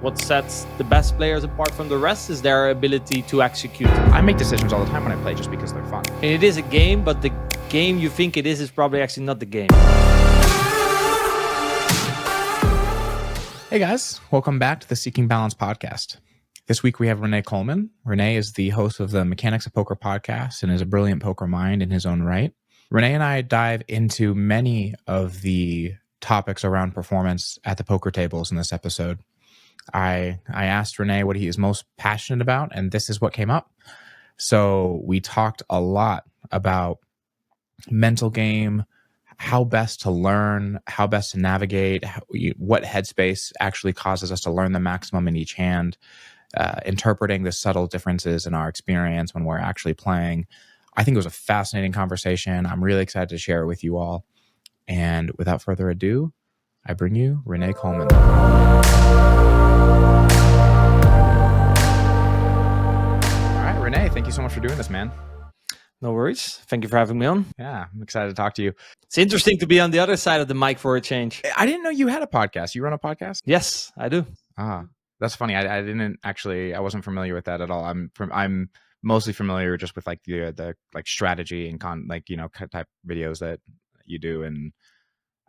What sets the best players apart from the rest is their ability to execute. I make decisions all the time when I play just because they're fun. And it is a game, but the game you think it is probably actually not the game. Hey guys, welcome back to the Seeking Balance podcast. This week we have Rene Kuhlman. Rene is the host of the Mechanics of Poker podcast and is a brilliant poker mind in his own right. Rene and I dive into many of the topics around performance at the poker tables in this episode. I asked Rene what he is most passionate about, and this is what came up. So we talked a lot about mental game, how best to learn, how best to navigate, what headspace actually causes us to learn the maximum in each hand, interpreting the subtle differences in our experience when we're actually playing. I think it was a fascinating conversation. I'm really excited to share it with you all. And without further ado, I bring you Rene Kuhlman. All right, Rene, thank you so much for doing this, man. No worries. Thank you for having me on. Yeah, I'm excited to talk to you. It's interesting to be on the other side of the mic for a change. I didn't know you had a podcast. You run a podcast? Yes, I do. That's funny. I didn't actually. I wasn't familiar with that at all. I'm mostly familiar just with like the like strategy and type videos that you do. And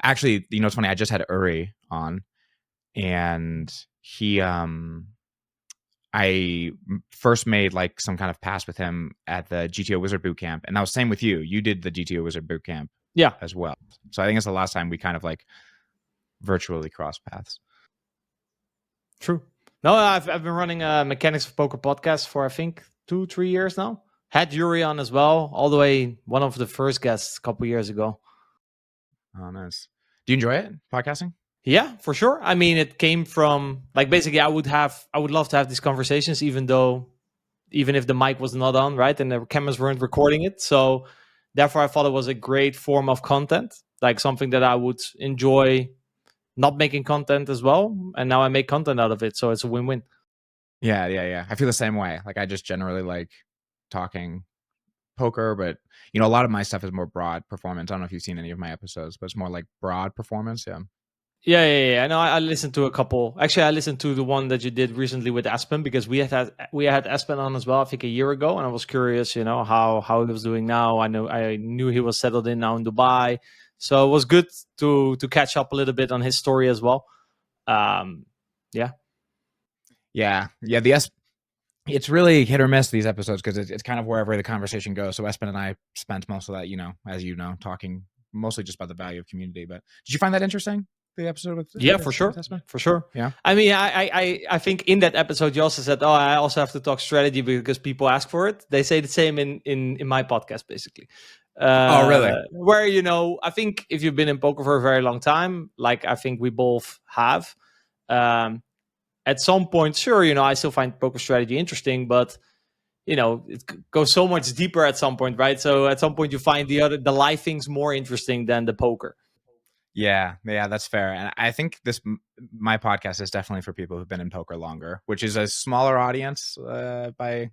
actually, it's funny. I just had Uri on, and he I first made like some kind of pass with him at the GTO Wizard Bootcamp, and that was same with you. You did the GTO Wizard Bootcamp, yeah, as well. So I think it's the last time we kind of like virtually crossed paths. True. No, I've been running a Mechanics of Poker podcast for I think 2-3 years now. Had Yuri on as well, all the way one of the first guests a couple years ago. Oh, nice. Do you enjoy it, podcasting? Yeah, for sure. I mean, it came from like basically I would love to have these conversations even if the mic was not on, right? And the cameras weren't recording it. So therefore I thought it was a great form of content, like something that I would enjoy not making content as well. And now I make content out of it. So it's a win-win. Yeah. I feel the same way. Like I just generally like talking poker, but a lot of my stuff is more broad performance. I don't know if you've seen any of my episodes, but it's more like broad performance. Yeah. I know. I listened to a couple. Actually, I listened to the one that you did recently with Aspen because we had Aspen on as well. I think a year ago, and I was curious, how he was doing now. I knew he was settled in now in Dubai, so it was good to catch up a little bit on his story as well. Yeah. It's really hit or miss these episodes because it's kind of wherever the conversation goes. So Espen and I spent most of that, as you know, talking mostly just about the value of community. But did you find that interesting? The episode with for sure. Yeah. I mean, I think in that episode you also said, I also have to talk strategy because people ask for it. They say the same in my podcast, basically. Oh, really? Where I think if you've been in poker for a very long time, like I think we both have, at some point, sure, I still find poker strategy interesting, but it goes so much deeper at some point, right? So at some point you find the life things more interesting than the poker. Yeah, that's fair. And I think my podcast is definitely for people who've been in poker longer, which is a smaller audience by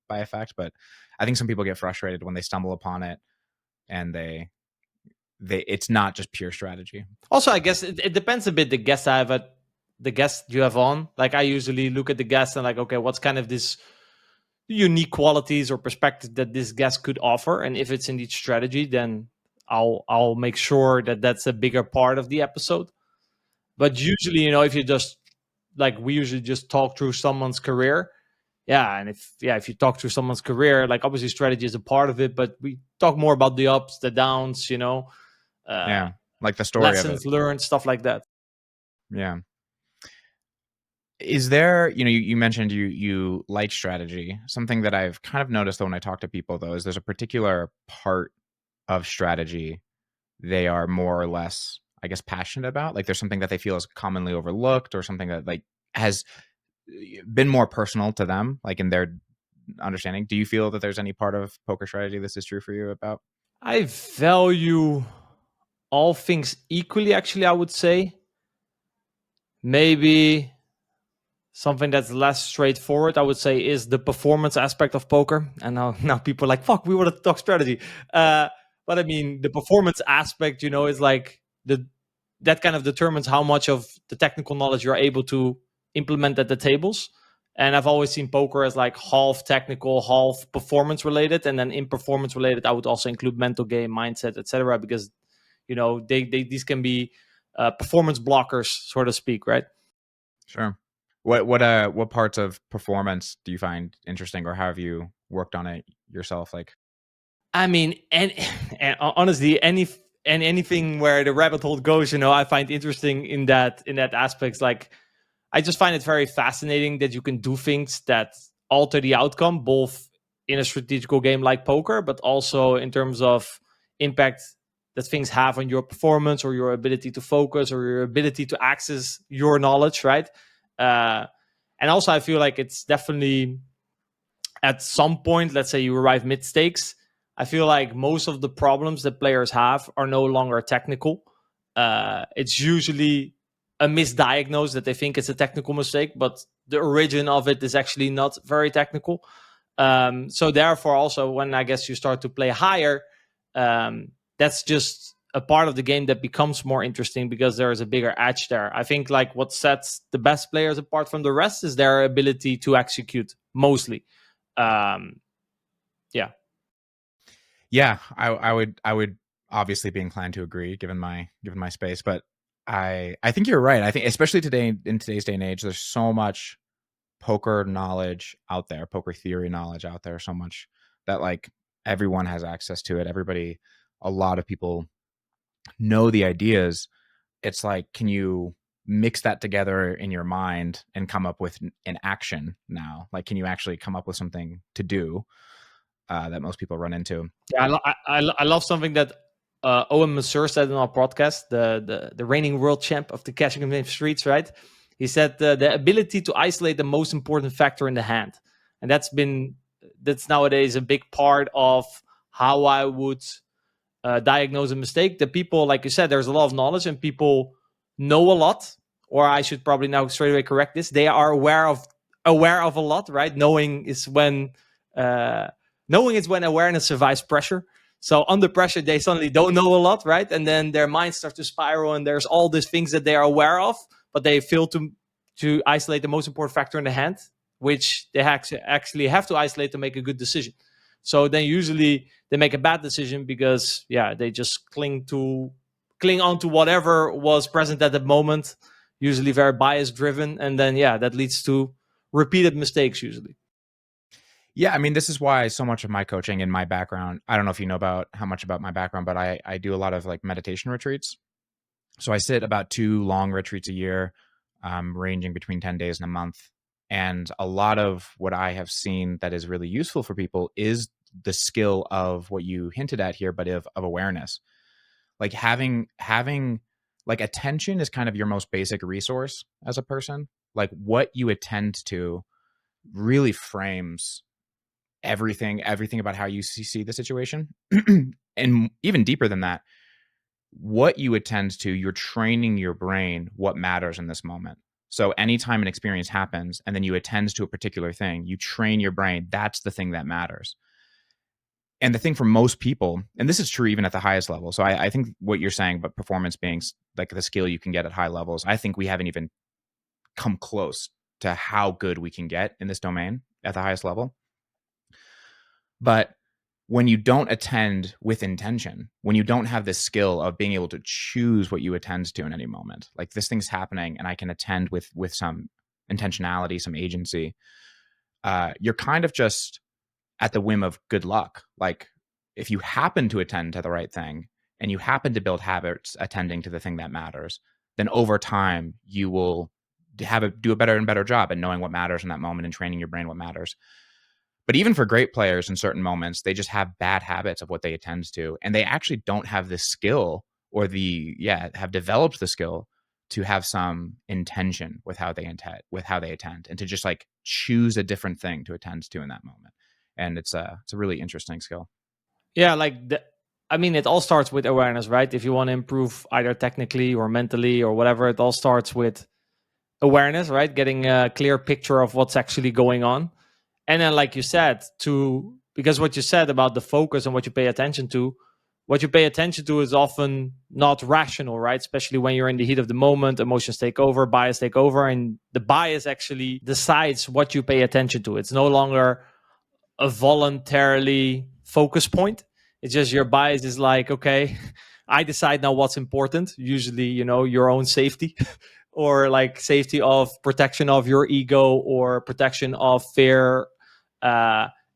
effect. But I think some people get frustrated when they stumble upon it and they it's not just pure strategy. Also, I guess it depends a bit the guest you have on. Like I usually look at the guest and like, okay, what's kind of this unique qualities or perspective that this guest could offer? And if it's indeed strategy, then I'll make sure that that's a bigger part of the episode. But usually, if you just like we usually just talk through someone's career. Yeah, and if you talk through someone's career, like obviously strategy is a part of it, but we talk more about the ups, the downs, like the story lessons of it. learned, stuff like that. Yeah. Is there, you mentioned you like strategy. Something that I've kind of noticed though when I talk to people though is there's a particular part of strategy they are more or less, I guess, passionate about. Like there's something that they feel is commonly overlooked or something that like has been more personal to them, like in their understanding. Do you feel that there's any part of poker strategy this is true for you about? I value all things equally, actually, I would say. Maybe something that's less straightforward, I would say, is the performance aspect of poker. And now people are like, fuck, we want to talk strategy. But I mean, the performance aspect, is like that kind of determines how much of the technical knowledge you're able to implement at the tables. And I've always seen poker as like half technical, half performance related. And then in performance related, I would also include mental game, mindset, etc. Because, these can be performance blockers, so to speak, right? Sure. What parts of performance do you find interesting, or how have you worked on it yourself? Like, I mean, and honestly, anything where the rabbit hole goes, I find interesting in that aspects. Like, I just find it very fascinating that you can do things that alter the outcome, both in a strategical game like poker, but also in terms of impact that things have on your performance or your ability to focus or your ability to access your knowledge, right? And also, I feel like it's definitely at some point, let's say you arrive mid stakes, I feel like most of the problems that players have are no longer technical. It's usually a misdiagnosed that they think it's a technical mistake, but the origin of it is actually not very technical. So therefore, also when I guess you start to play higher, that's just a part of the game that becomes more interesting because there is a bigger edge there. I think like what sets the best players apart from the rest is their ability to execute mostly. Yeah. Yeah, I would obviously be inclined to agree given my space, but I think you're right. I think especially today, in today's day and age, there's so much poker knowledge out there, poker theory knowledge out there, so much that like everyone has access to it. A lot of people know the ideas. It's like, can you mix that together in your mind and come up with an action now? Like, can you actually come up with something to do that most people run into? Yeah, I love something that Owen Masur said in our podcast, the reigning world champ of the cashing game streets, right? He said the ability to isolate the most important factor in the hand, and that's nowadays a big part of how I would diagnose a mistake. The people, like you said, there's a lot of knowledge and people know a lot, or I should probably now straight away correct this. They are aware of a lot, right? Uh, knowing is when awareness survives pressure. So under pressure, they suddenly don't know a lot, right? And then their minds start to spiral, and there's all these things that they are aware of, but they fail to isolate the most important factor in the hand, which they actually have to isolate to make a good decision. So then usually they make a bad decision because they just cling on to whatever was present at the moment, usually very bias driven, and then that leads to repeated mistakes usually. Yeah, I mean, this is why so much of my coaching and my background, I don't know if you know about how much about my background, but I do a lot of like meditation retreats. So I sit about 2 long retreats a year, ranging between 10 days and a month. And a lot of what I have seen that is really useful for people is the skill of what you hinted at here, but of awareness. Like having like attention is kind of your most basic resource as a person. Like what you attend to really frames everything about how you see the situation. And even deeper than that, what you attend to, you're training your brain what matters in this moment. So anytime an experience happens and then you attend to a particular thing, you train your brain, that's the thing that matters. And the thing for most people, and this is true even at the highest level. So I think what you're saying about performance being like the skill you can get at high levels, I think we haven't even come close to how good we can get in this domain at the highest level. But when you don't attend with intention, when you don't have this skill of being able to choose what you attend to in any moment, like this thing's happening and I can attend with some intentionality, some agency, you're kind of just at the whim of good luck. Like if you happen to attend to the right thing and you happen to build habits attending to the thing that matters, then over time you will do a better and better job at knowing what matters in that moment and training your brain what matters. But even for great players in certain moments, they just have bad habits of what they attend to. And they actually don't have the skill or have developed the skill to have some intention with how they attend and to just like choose a different thing to attend to in that moment. And it's a really interesting skill. Yeah, it all starts with awareness, right? If you want to improve either technically or mentally or whatever, it all starts with awareness, right? Getting a clear picture of what's actually going on. And then, like you said, because what you said about the focus and what you pay attention to, what you pay attention to is often not rational, right? Especially when you're in the heat of the moment, emotions take over, bias take over, and the bias actually decides what you pay attention to. It's no longer a voluntarily focus point. It's just your bias is like, okay, I decide now what's important. Usually, your own safety or like safety of protection of your ego or protection of fear.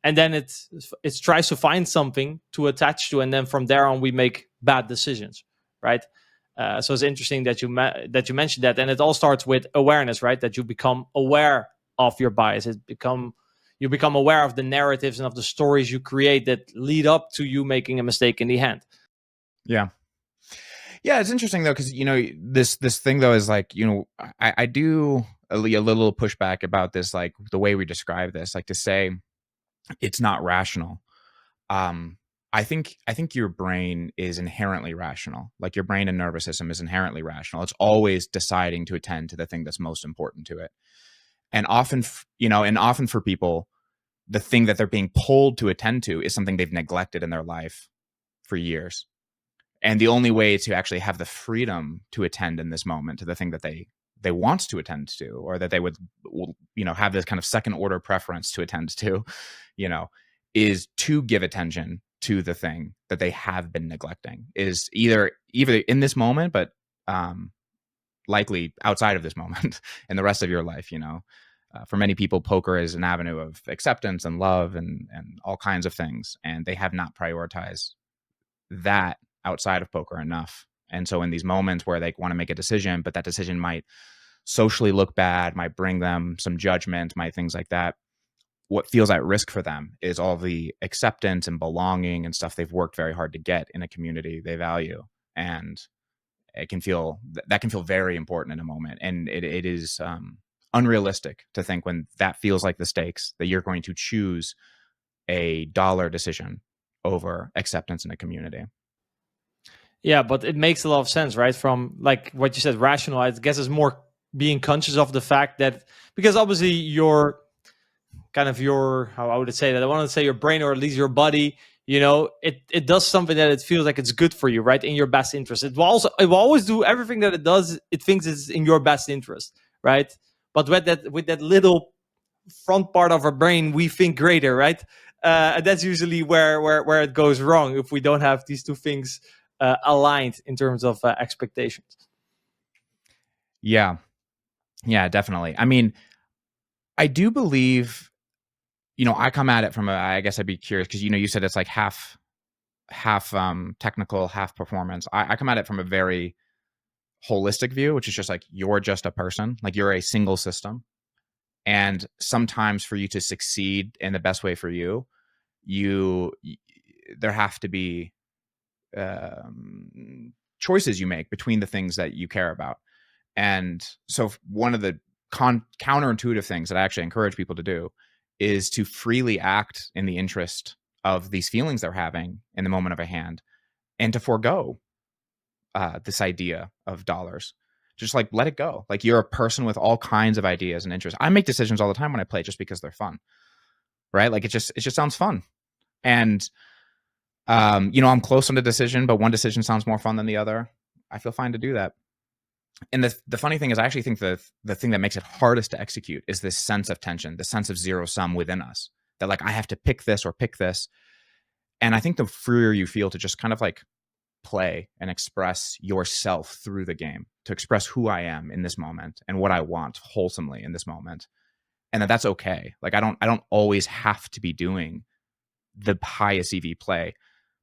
And then it tries to find something to attach to, and then from there on we make bad decisions, right? So it's interesting that you mentioned that, and it all starts with awareness, right? That you become aware of your bias. You become aware of the narratives and of the stories you create that lead up to you making a mistake in the end. Yeah. Yeah, it's interesting though, because this thing though is like, I do a little pushback about this, like the way we describe this, like to say it's not rational. I think your brain is inherently rational. Like your brain and nervous system is inherently rational. It's always deciding to attend to the thing that's most important to it. And often, often for people, the thing that they're being pulled to attend to is something they've neglected in their life for years. And the only way to actually have the freedom to attend in this moment to the thing that they want to attend to, or that they would, have this kind of second order preference to attend to, is to give attention to the thing that they have been neglecting, is either in this moment, but likely outside of this moment in the rest of your life. For many people, poker is an avenue of acceptance and love and all kinds of things, and they have not prioritized that outside of poker enough. And so in these moments where they want to make a decision, but that decision might socially look bad, might bring them some judgment, might things like that, what feels at risk for them is all the acceptance and belonging and stuff they've worked very hard to get in a community they value. And that can feel very important in a moment. And it is unrealistic to think, when that feels like the stakes, that you're going to choose a dollar decision over acceptance in a community. Yeah, but it makes a lot of sense, right? From like what you said, rational, I guess is more being conscious of the fact that, because obviously your how I would say that, I want to say your brain, or at least your body, it does something that it feels like it's good for you, right? In your best interest. It will always do everything that it does. It thinks it's in your best interest, right? But with that little front part of our brain, we think greater, right? And that's usually where it goes wrong, if we don't have these two things aligned in terms of expectations. Yeah, definitely. I mean, I do believe, I come at it from I guess I'd be curious, because you said it's like half technical, half performance. I come at it from a very holistic view, which is just like, you're just a person, like you're a single system. And sometimes for you to succeed in the best way for you, there have to be choices you make between the things that you care about. And so one of the counterintuitive things that I actually encourage people to do is to freely act in the interest of these feelings they're having in the moment of a hand, and to forego this idea of dollars. Just like let it go. Like you're a person with all kinds of ideas and interests. I make decisions all the time when I play just because they're fun, right? Like it just sounds fun. And I'm close on the decision, but one decision sounds more fun than the other. I feel fine to do that. And the funny thing is, I actually think the thing that makes it hardest to execute is this sense of tension, the sense of zero sum within us, that like I have to pick this or pick this. And I think the freer you feel to just kind of like play and express yourself through the game, to express who I am in this moment and what I want wholesomely in this moment, and that's okay. Like I don't always have to be doing the highest EV play.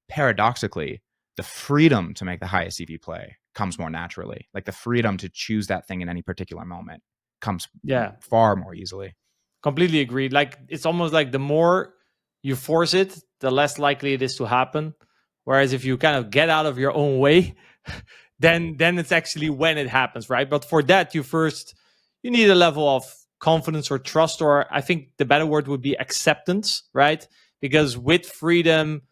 Paradoxically, the freedom to make the highest EV play comes more naturally. Like the freedom to choose that thing in any particular moment comes far more easily. Completely agreed. Like it's almost like the more you force it, the less likely it is to happen. Whereas if you kind of get out of your own way, then it's actually when it happens, right? But for that, you need a level of confidence or trust, or I think the better word would be acceptance, right? Because with freedom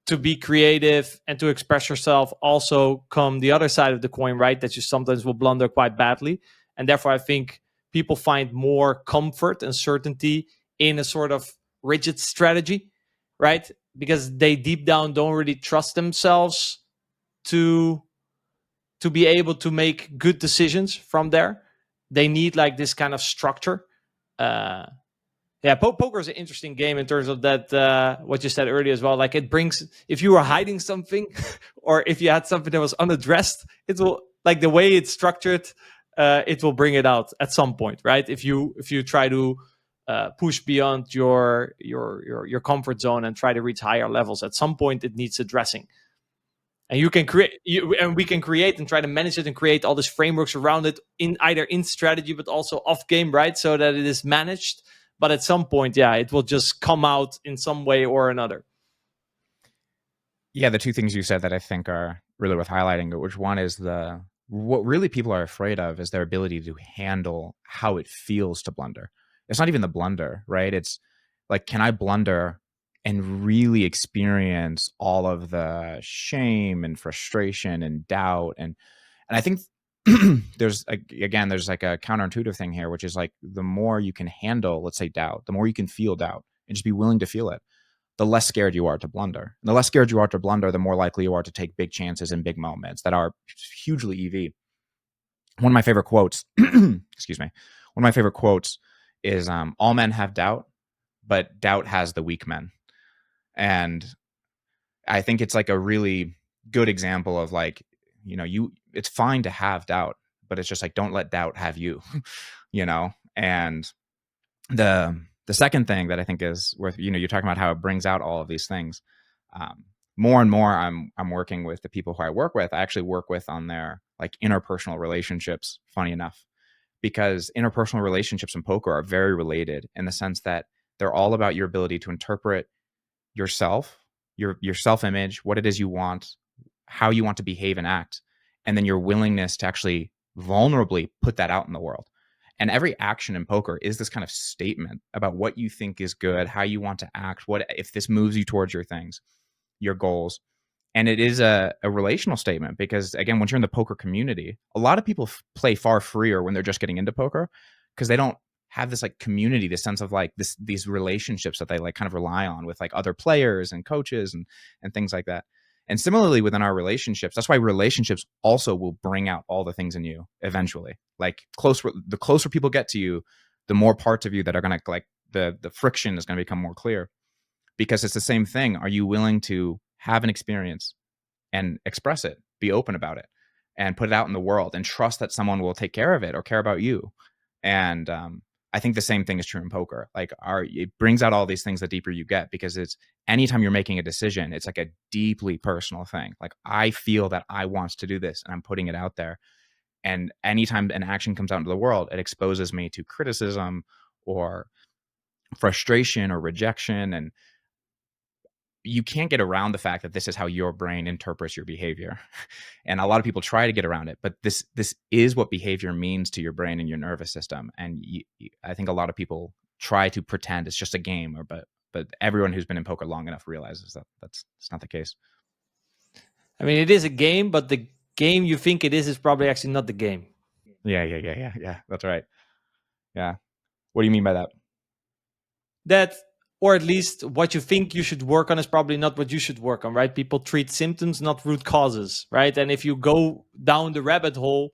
to be creative and to express yourself also come the other side of the coin, right? That you sometimes will blunder quite badly. And therefore, I think people find more comfort and certainty in a sort of rigid strategy, right? because they deep down don't really trust themselves to be able to make good decisions from there. They need like this kind of structure. Uh, yeah, poker is an interesting game in terms of that. What you said earlier as well, like it brings, if you were hiding something, or if you had something that was unaddressed, it will, like the way it's structured, it will bring it out at some point, right? If you try to push beyond your comfort zone and try to reach higher levels, at some point it needs addressing. And you can create, and we can create and try to manage it and create all these frameworks around it, in either in strategy but also off game, right? So that it is managed. But at some point, yeah, it will just come out in some way or another. Yeah, the two things you said that I think are really worth highlighting, which one is what really people are afraid of is their ability to handle how it feels to blunder. It's not even the blunder, right? It's like, can I blunder and really experience all of the shame and frustration and doubt? And I think there's like a counterintuitive thing here, which is like, the more you can handle, let's say, doubt, the more you can feel doubt and just be willing to feel it, the less scared you are to blunder. And the less scared you are to blunder, the more likely you are to take big chances in big moments that are hugely EV. One of my favorite quotes, excuse me, one of my favorite quotes is, all men have doubt, but doubt has the weak men. And I think it's like a really good example of like, it's fine to have doubt, but it's just like, don't let doubt have you, and the second thing that I think is worth, you're talking about how it brings out all of these things. More and more, I'm working with the people who I work with. I actually work with on their like interpersonal relationships. Funny enough, because interpersonal relationships in poker are very related in the sense that they're all about your ability to interpret yourself, your self-image, what it is you want, how you want to behave and act, and then your willingness to actually vulnerably put that out in the world. And every action in poker is this kind of statement about what you think is good, how you want to act, what if this moves you towards your things, your goals. And it is a relational statement because, again, once you're in the poker community, a lot of people play far freer when they're just getting into poker because they don't have this like community, this sense of like these relationships that they like kind of rely on with like other players and coaches and things like that. And similarly within our relationships, that's why relationships also will bring out all the things in you eventually. Like the closer people get to you, the more parts of you that are going to like the friction is going to become more clear, because it's the same thing. Are you willing to have an experience and express it, be open about it, and put it out in the world and trust that someone will take care of it or care about you? And I think the same thing is true in poker. Like it brings out all these things the deeper you get, because it's anytime you're making a decision, it's like a deeply personal thing. Like, I feel that I want to do this and I'm putting it out there. And anytime an action comes out into the world, it exposes me to criticism or frustration or rejection. And you can't get around the fact that this is how your brain interprets your behavior. And a lot of people try to get around it, but this is what behavior means to your brain and your nervous system. And I think a lot of people try to pretend it's just a game, but everyone who's been in poker long enough realizes that that's not the case. I mean, it is a game, but the game you think it is probably actually not the game. Yeah. That's right. Yeah. What do you mean by that? That, or at least what you think you should work on is probably not what you should work on, right? People treat symptoms, not root causes, right? And if you go down the rabbit hole,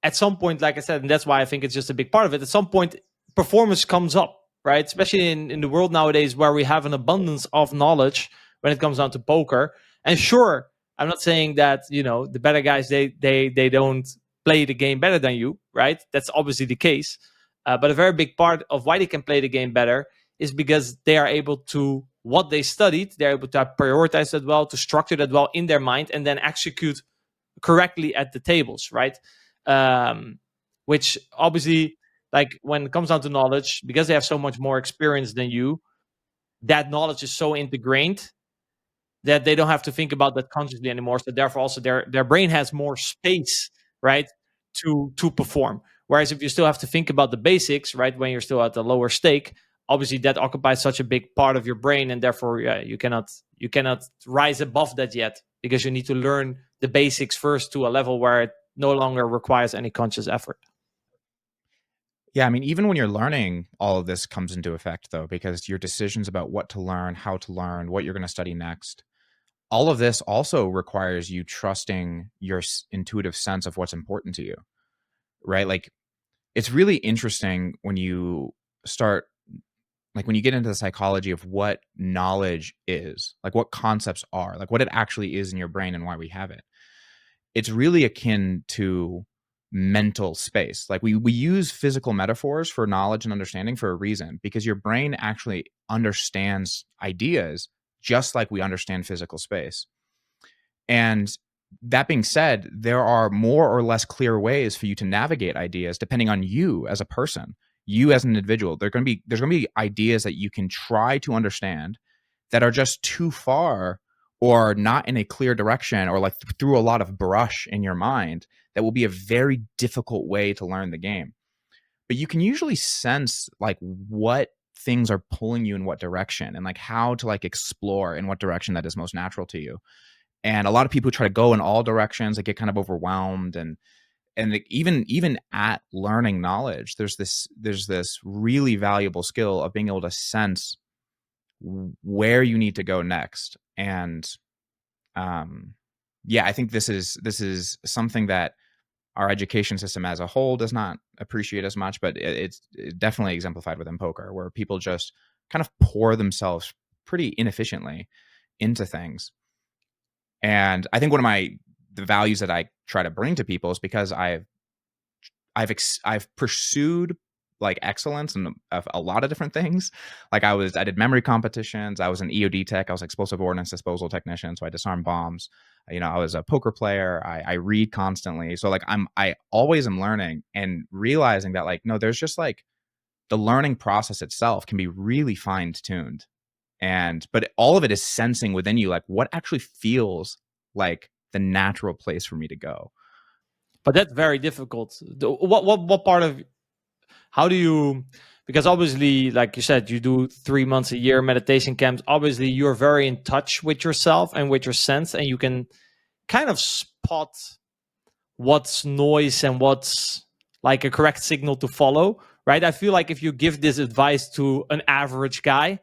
at some point, like I said, and that's why I think it's just a big part of it, at some point, performance comes up, right? Especially in the world nowadays where we have an abundance of knowledge when it comes down to poker. And sure, I'm not saying that, the better guys, they don't play the game better than you, right? That's obviously the case. But a very big part of why they can play the game better is because they are able to, what they studied, they're able to prioritize that well, to structure that well in their mind, and then execute correctly at the tables, right? Which obviously, like when it comes down to knowledge, because they have so much more experience than you, that knowledge is so integrated that they don't have to think about that consciously anymore. So therefore, also their brain has more space, right, to perform. Whereas if you still have to think about the basics, right, when you're still at the lower stake, obviously that occupies such a big part of your brain, and therefore, you cannot rise above that yet, because you need to learn the basics first to a level where it no longer requires any conscious effort. Yeah, I mean, even when you're learning, all of this comes into effect, though, because your decisions about what to learn, how to learn, what you're going to study next, all of this also requires you trusting your intuitive sense of what's important to you, right? Like, it's really interesting when you start, like, when you get into the psychology of what knowledge is, like, what concepts are, like, what it actually is in your brain and why we have it. It's really akin to mental space. Like, we use physical metaphors for knowledge and understanding for a reason, because your brain actually understands ideas just like we understand physical space. And that being said, there are more or less clear ways for you to navigate ideas depending on you as a person, you as an individual. There's going to be ideas that you can try to understand that are just too far or not in a clear direction, or like through a lot of brush in your mind, that will be a very difficult way to learn the game. But you can usually sense like what things are pulling you in what direction, and like how to like explore in what direction that is most natural to you. And a lot of people try to go in all directions, they get kind of overwhelmed. And even at learning knowledge, there's this really valuable skill of being able to sense where you need to go next. And yeah, I think this is something that our education system as a whole does not appreciate as much, but it's definitely exemplified within poker, where people just kind of pour themselves pretty inefficiently into things. And I think one of the values that I try to bring to people is because I've pursued like excellence in a lot of different things. Like I did memory competitions. I was an EOD tech. I was explosive ordnance disposal technician. So I disarmed bombs. I was a poker player. I read constantly. So like I always am learning and realizing that like, no, there's just like the learning process itself can be really fine tuned. But all of it is sensing within you, like what actually feels like the natural place for me to go. But that's very difficult. What part of, how do you, because obviously, like you said, you do 3 months a year meditation camps. Obviously, you're very in touch with yourself and with your sense, and you can kind of spot what's noise and what's like a correct signal to follow, right? I feel like if you give this advice to an average guy,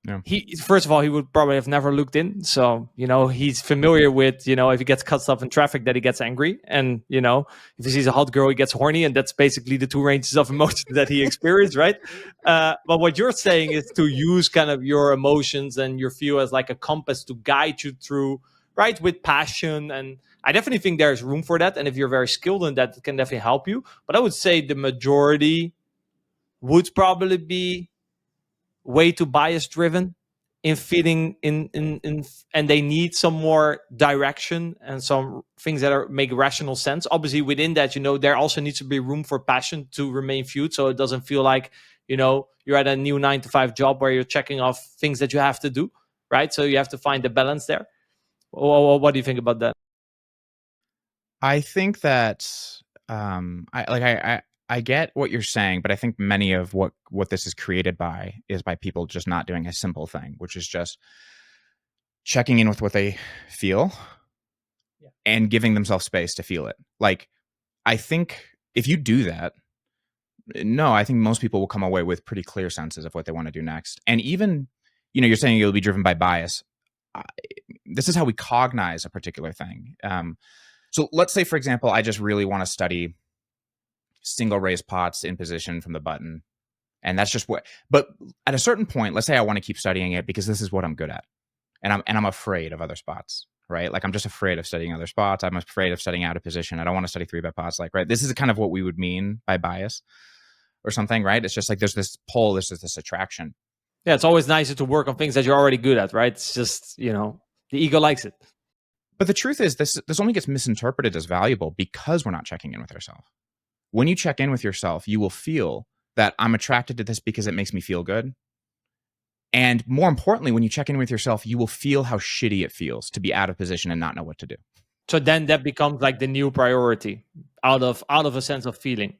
Yeah. he, first of all, he would probably have never looked in. So, he's familiar with, if he gets cut off in traffic, that he gets angry. And, if he sees a hot girl, he gets horny. And that's basically the two ranges of emotions that he experienced, right? But what you're saying is to use kind of your emotions and your feel as like a compass to guide you through, right? With passion. And I definitely think there's room for that. And if you're very skilled in that, it can definitely help you. But I would say the majority would probably be way too bias driven in feeding in, and they need some more direction and some things that make rational sense. Obviously within that, there also needs to be room for passion to remain viewed, so it doesn't feel like you're at a new 9 to 5 job where you're checking off things that you have to do, right? So you have to find the balance there. What do you think about that? I think that I get what you're saying, but I think many of what this is created by is by people just not doing a simple thing, which is just checking in with what they feel and giving themselves space to feel it. Like, I think if you do that, no, I think most people will come away with pretty clear senses of what they want to do next. And even, you're saying you'll be driven by bias. This is how we cognize a particular thing. So let's say, for example, I just really want to study single raise pots in position from the button. And that's just but at a certain point, let's say I want to keep studying it because this is what I'm good at. And I'm afraid of other spots, right? Like I'm just afraid of studying other spots. I'm afraid of studying out of position. I don't want to study 3-bet pots. Like, right. This is kind of what we would mean by bias or something, right? It's just like, there's this pull, there's this attraction. Yeah. It's always nicer to work on things that you're already good at, right? It's just, the ego likes it. But the truth is this only gets misinterpreted as valuable because we're not checking in with ourselves. When you check in with yourself, you will feel that I'm attracted to this because it makes me feel good. And more importantly, when you check in with yourself, you will feel how shitty it feels to be out of position and not know what to do. So then that becomes like the new priority out of a sense of feeling.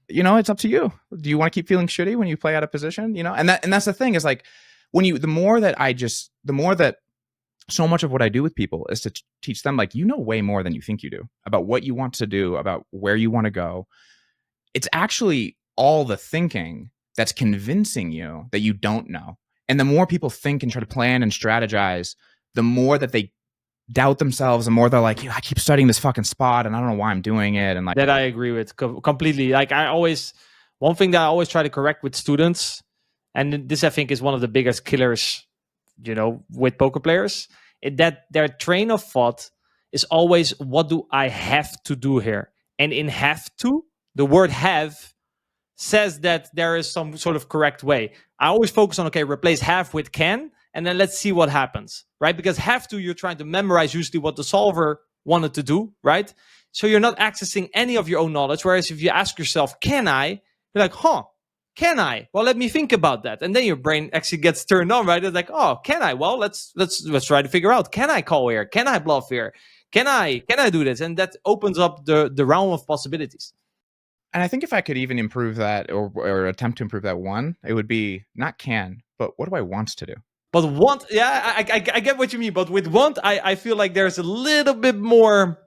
It's up to you. Do you want to keep feeling shitty when you play out of position? And that's the thing is like the more that so much of what I do with people is to teach them, like, way more than you think you do about what you want to do, about where you want to go. It's actually all the thinking that's convincing you that you don't know. And the more people think and try to plan and strategize, the more that they doubt themselves, the more they're like, I keep studying this fucking spot and I don't know why I'm doing it. And like that I agree with completely. Like one thing that I always try to correct with students, and this I think is one of the biggest killers, with poker players, is that their train of thought is always, what do I have to do here? And in have to, the word have says that there is some sort of correct way. I always focus on, okay, replace have with can, and then let's see what happens, right? Because have to, you're trying to memorize usually what the solver wanted to do, right? So you're not accessing any of your own knowledge. Whereas if you ask yourself, can I? You're like, can I? Well, let me think about that. And then your brain actually gets turned on, right? It's like, oh, can I? Well, let's try to figure out, can I call here? Can I bluff here? Can I do this? And that opens up the realm of possibilities. And I think if I could even improve that or attempt to improve that one, it would be not can, but what do I want to do? But want, yeah, I get what you mean. But with want, I feel like there's a little bit more,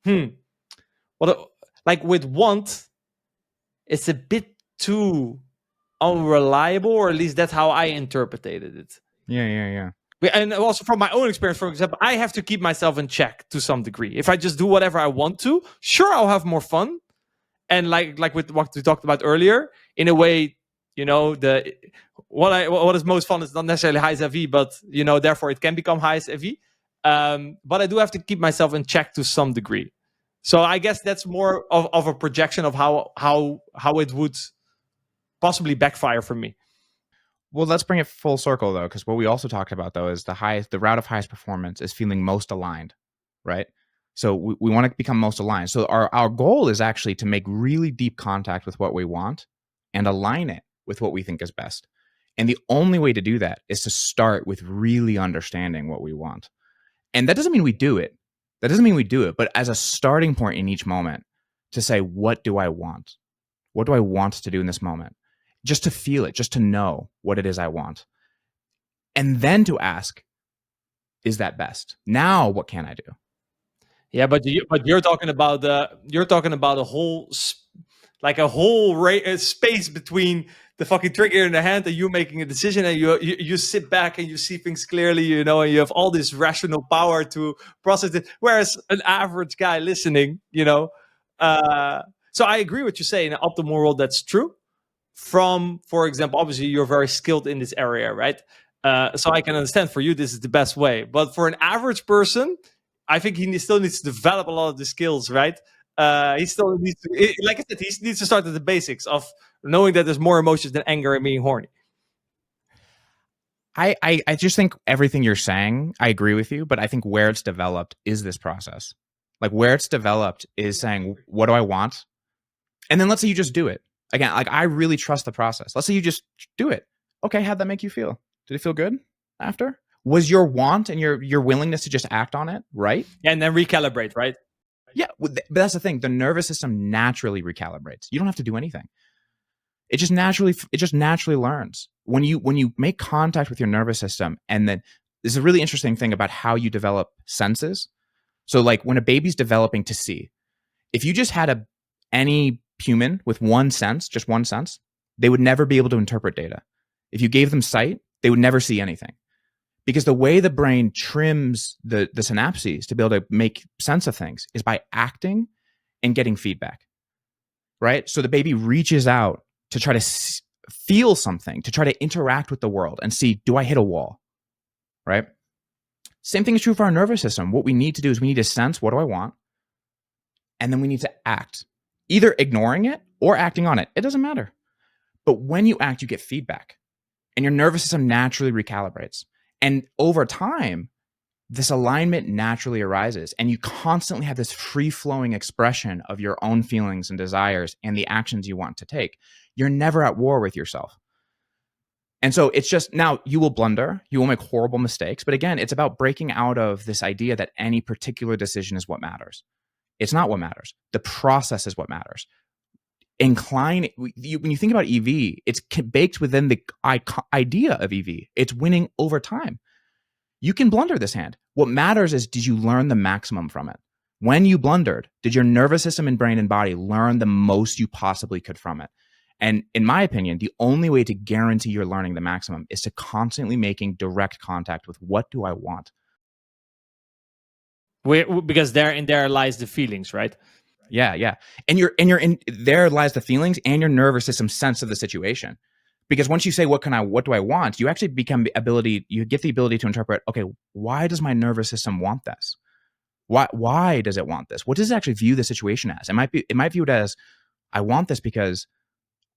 like with want, it's a bit too unreliable, or at least that's how I interpreted it. Yeah. And also from my own experience, for example, I have to keep myself in check to some degree. If I just do whatever I want to, sure, I'll have more fun. And like with what we talked about earlier, in a way, what is most fun is not necessarily high SFE, but therefore it can become high SFE. But I do have to keep myself in check to some degree. So I guess that's more of a projection of how it would possibly backfire for me. Well, let's bring it full circle though, because what we also talked about though is the route of highest performance is feeling most aligned, right? So we want to become most aligned. So our goal is actually to make really deep contact with what we want and align it with what we think is best. And the only way to do that is to start with really understanding what we want. And that doesn't mean we do it. But as a starting point in each moment to say, what do I want? What do I want to do in this moment? Just to feel it, just to know what it is I want. And then to ask, is that best? Now, what can I do? Yeah, but you're talking about a whole space between the fucking trigger in the hand and you making a decision, and you sit back and you see things clearly, and you have all this rational power to process it. Whereas an average guy listening, so I agree with you say in an optimal world that's true. For example, obviously you're very skilled in this area, right? So I can understand for you this is the best way, but for an average person, I think he still needs to develop a lot of the skills, right? He still needs to, like I said, he needs to start at the basics of knowing that there's more emotions than anger and being horny. I just think everything you're saying, I agree with you, but I think where it's developed is this process. Like where it's developed is saying, what do I want? And then let's say you just do it. Again, like I really trust the process. Let's say you just do it. Okay, how'd that make you feel? Did it feel good after? Was your want and your willingness to just act on it right? Yeah, and then recalibrate, right? Yeah, but that's the thing. The nervous system naturally recalibrates. You don't have to do anything. It just naturally learns. When you make contact with your nervous system, and then there's a really interesting thing about how you develop senses. So like when a baby's developing to see, if you just had any human with just one sense, they would never be able to interpret data. If you gave them sight, they would never see anything. Because the way the brain trims the synapses to be able to make sense of things is by acting and getting feedback, right? So the baby reaches out to try to feel something, to try to interact with the world and see, do I hit a wall, right? Same thing is true for our nervous system. What we need to do is we need to sense, what do I want? And then we need to act, either ignoring it or acting on it. It doesn't matter. But when you act, you get feedback and your nervous system naturally recalibrates. And over time, this alignment naturally arises and you constantly have this free-flowing expression of your own feelings and desires and the actions you want to take. You're never at war with yourself. And so it's just, now you will blunder, you will make horrible mistakes. But again, it's about breaking out of this idea that any particular decision is what matters. It's not what matters. The process is what matters. When you think about EV, it's baked within the idea of EV. It's winning over time. You can blunder this hand. What matters is, did you learn the maximum from it? When you blundered, did your nervous system and brain and body learn the most you possibly could from it? And in my opinion, the only way to guarantee you're learning the maximum is to constantly making direct contact with what do I want? Because there lies the feelings, right? Yeah. And you're in there lies the feelings and your nervous system sense of the situation. Because once you say what do I want, you actually you get the ability to interpret, okay, why does my nervous system want this? Why does it want this? What does it actually view the situation as? It might view it as, I want this because,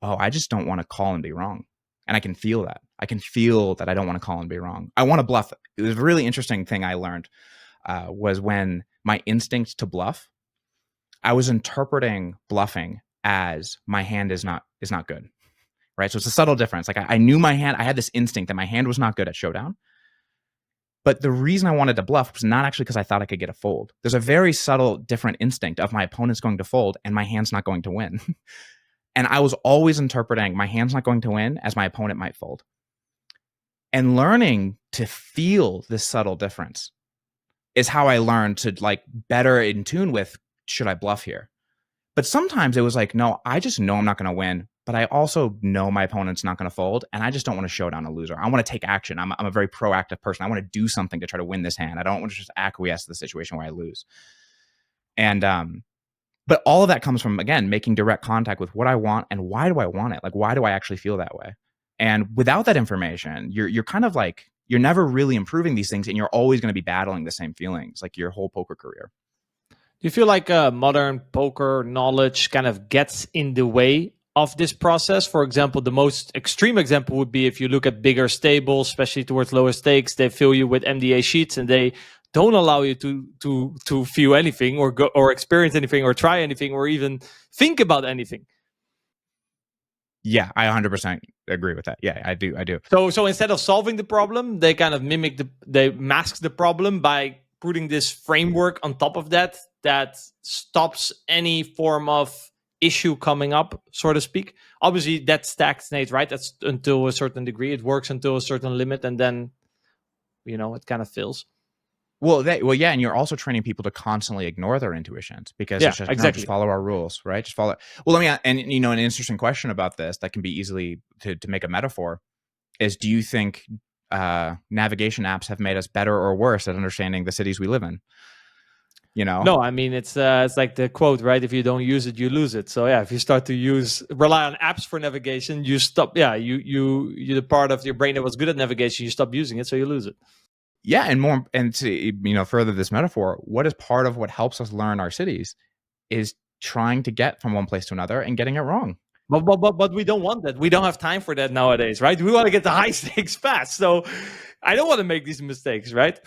I just don't want to call and be wrong. And I can feel that. I can feel that I don't want to call and be wrong. I want to bluff. It was a really interesting thing I learned was when my instinct to bluff, I was interpreting bluffing as my hand is not good, right? So it's a subtle difference. Like I knew my hand, I had this instinct that my hand was not good at showdown. But the reason I wanted to bluff was not actually because I thought I could get a fold. There's a very subtle different instinct of my opponent's going to fold and my hand's not going to win. And I was always interpreting my hand's not going to win as my opponent might fold. And learning to feel this subtle difference is how I learned to like better in tune with, should I bluff here? But sometimes it was like, no, I just know I'm not going to win, but I also know my opponent's not going to fold, and I just don't want to show down a loser. I want to take action. I'm a very proactive person. I want to do something to try to win this hand. I don't want to just acquiesce to the situation where I lose. And but all of that comes from, again, making direct contact with what I want and why do I want it? Like, why do I actually feel that way? And without that information, you're kind of like, you're never really improving these things, and you're always going to be battling the same feelings like your whole poker career. Do you feel like modern poker knowledge kind of gets in the way of this process? For example, the most extreme example would be if you look at bigger stables, especially towards lower stakes, they fill you with MDA sheets and they don't allow you to feel anything or go or experience anything or try anything or even think about anything. Yeah, I 100% agree with that. Yeah, I do. So instead of solving the problem, they kind of they mask the problem by putting this framework on top of that stops any form of issue coming up, so to speak. Obviously, that stagnates, right? That's until a certain degree. It works until a certain limit, and then, it kind of fails. Well, yeah, and you're also training people to constantly ignore their intuitions because it's just, exactly. No, just follow our rules, right? Just follow. Well, and an interesting question about this that can be easily to make a metaphor is: do you think navigation apps have made us better or worse at understanding the cities we live in? No, I mean it's like the quote, right? If you don't use it, you lose it. So yeah, if you start to rely on apps for navigation, you stop. Yeah, you the part of your brain that was good at navigation, you stop using it, so you lose it. Yeah, and to further this metaphor, what is part of what helps us learn our cities is trying to get from one place to another and getting it wrong. But we don't want that. We don't have time for that nowadays, right? We want to get the high stakes fast. So I don't want to make these mistakes, right?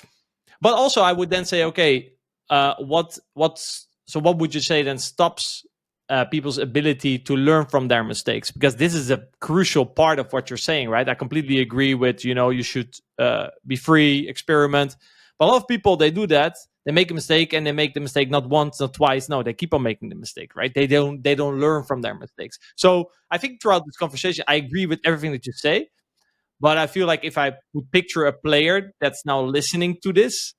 But also, I would then say, okay, what would you say then stops people's ability to learn from their mistakes? Because this is a crucial part of what you're saying, right? I completely agree with, you should be free, experiment. But a lot of people, they do that. They make a mistake and they make the mistake not once, not twice. No, they keep on making the mistake, right? They don't learn from their mistakes. So I think throughout this conversation, I agree with everything that you say. But I feel like if I would picture a player that's now listening to this,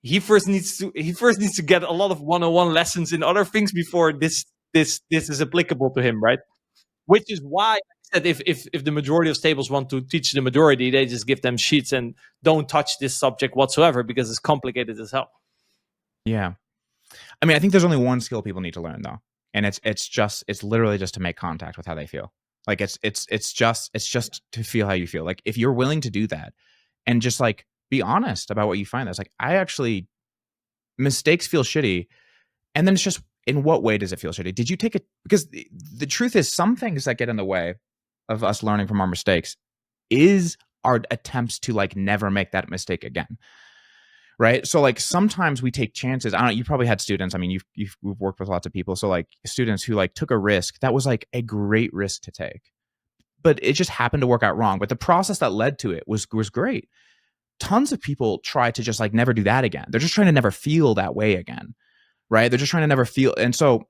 he first needs to get a lot of one-on-one lessons in other things before this is applicable to him, right? Which is why I said if the majority of stables want to teach the majority, they just give them sheets and don't touch this subject whatsoever because it's complicated as hell. Yeah, I mean, I think there's only one skill people need to learn though, and it's literally just to make contact with how they feel. Like it's just to feel how you feel. Like if you're willing to do that and just like be honest about what you find, that's like, I actually, mistakes feel shitty. And then it's just, in what way does it feel shitty? Did you take it? Because the truth is, some things that get in the way of us learning from our mistakes is our attempts to like never make that mistake again. Right. So like sometimes we take chances. I don't know, you probably had students. I mean, you've worked with lots of people. So like students who like took a risk that was like a great risk to take, but it just happened to work out wrong. But the process that led to it was great. Tons of people try to just like never do that again. They're just trying to never feel that way again. Right. They're just trying to never feel. And so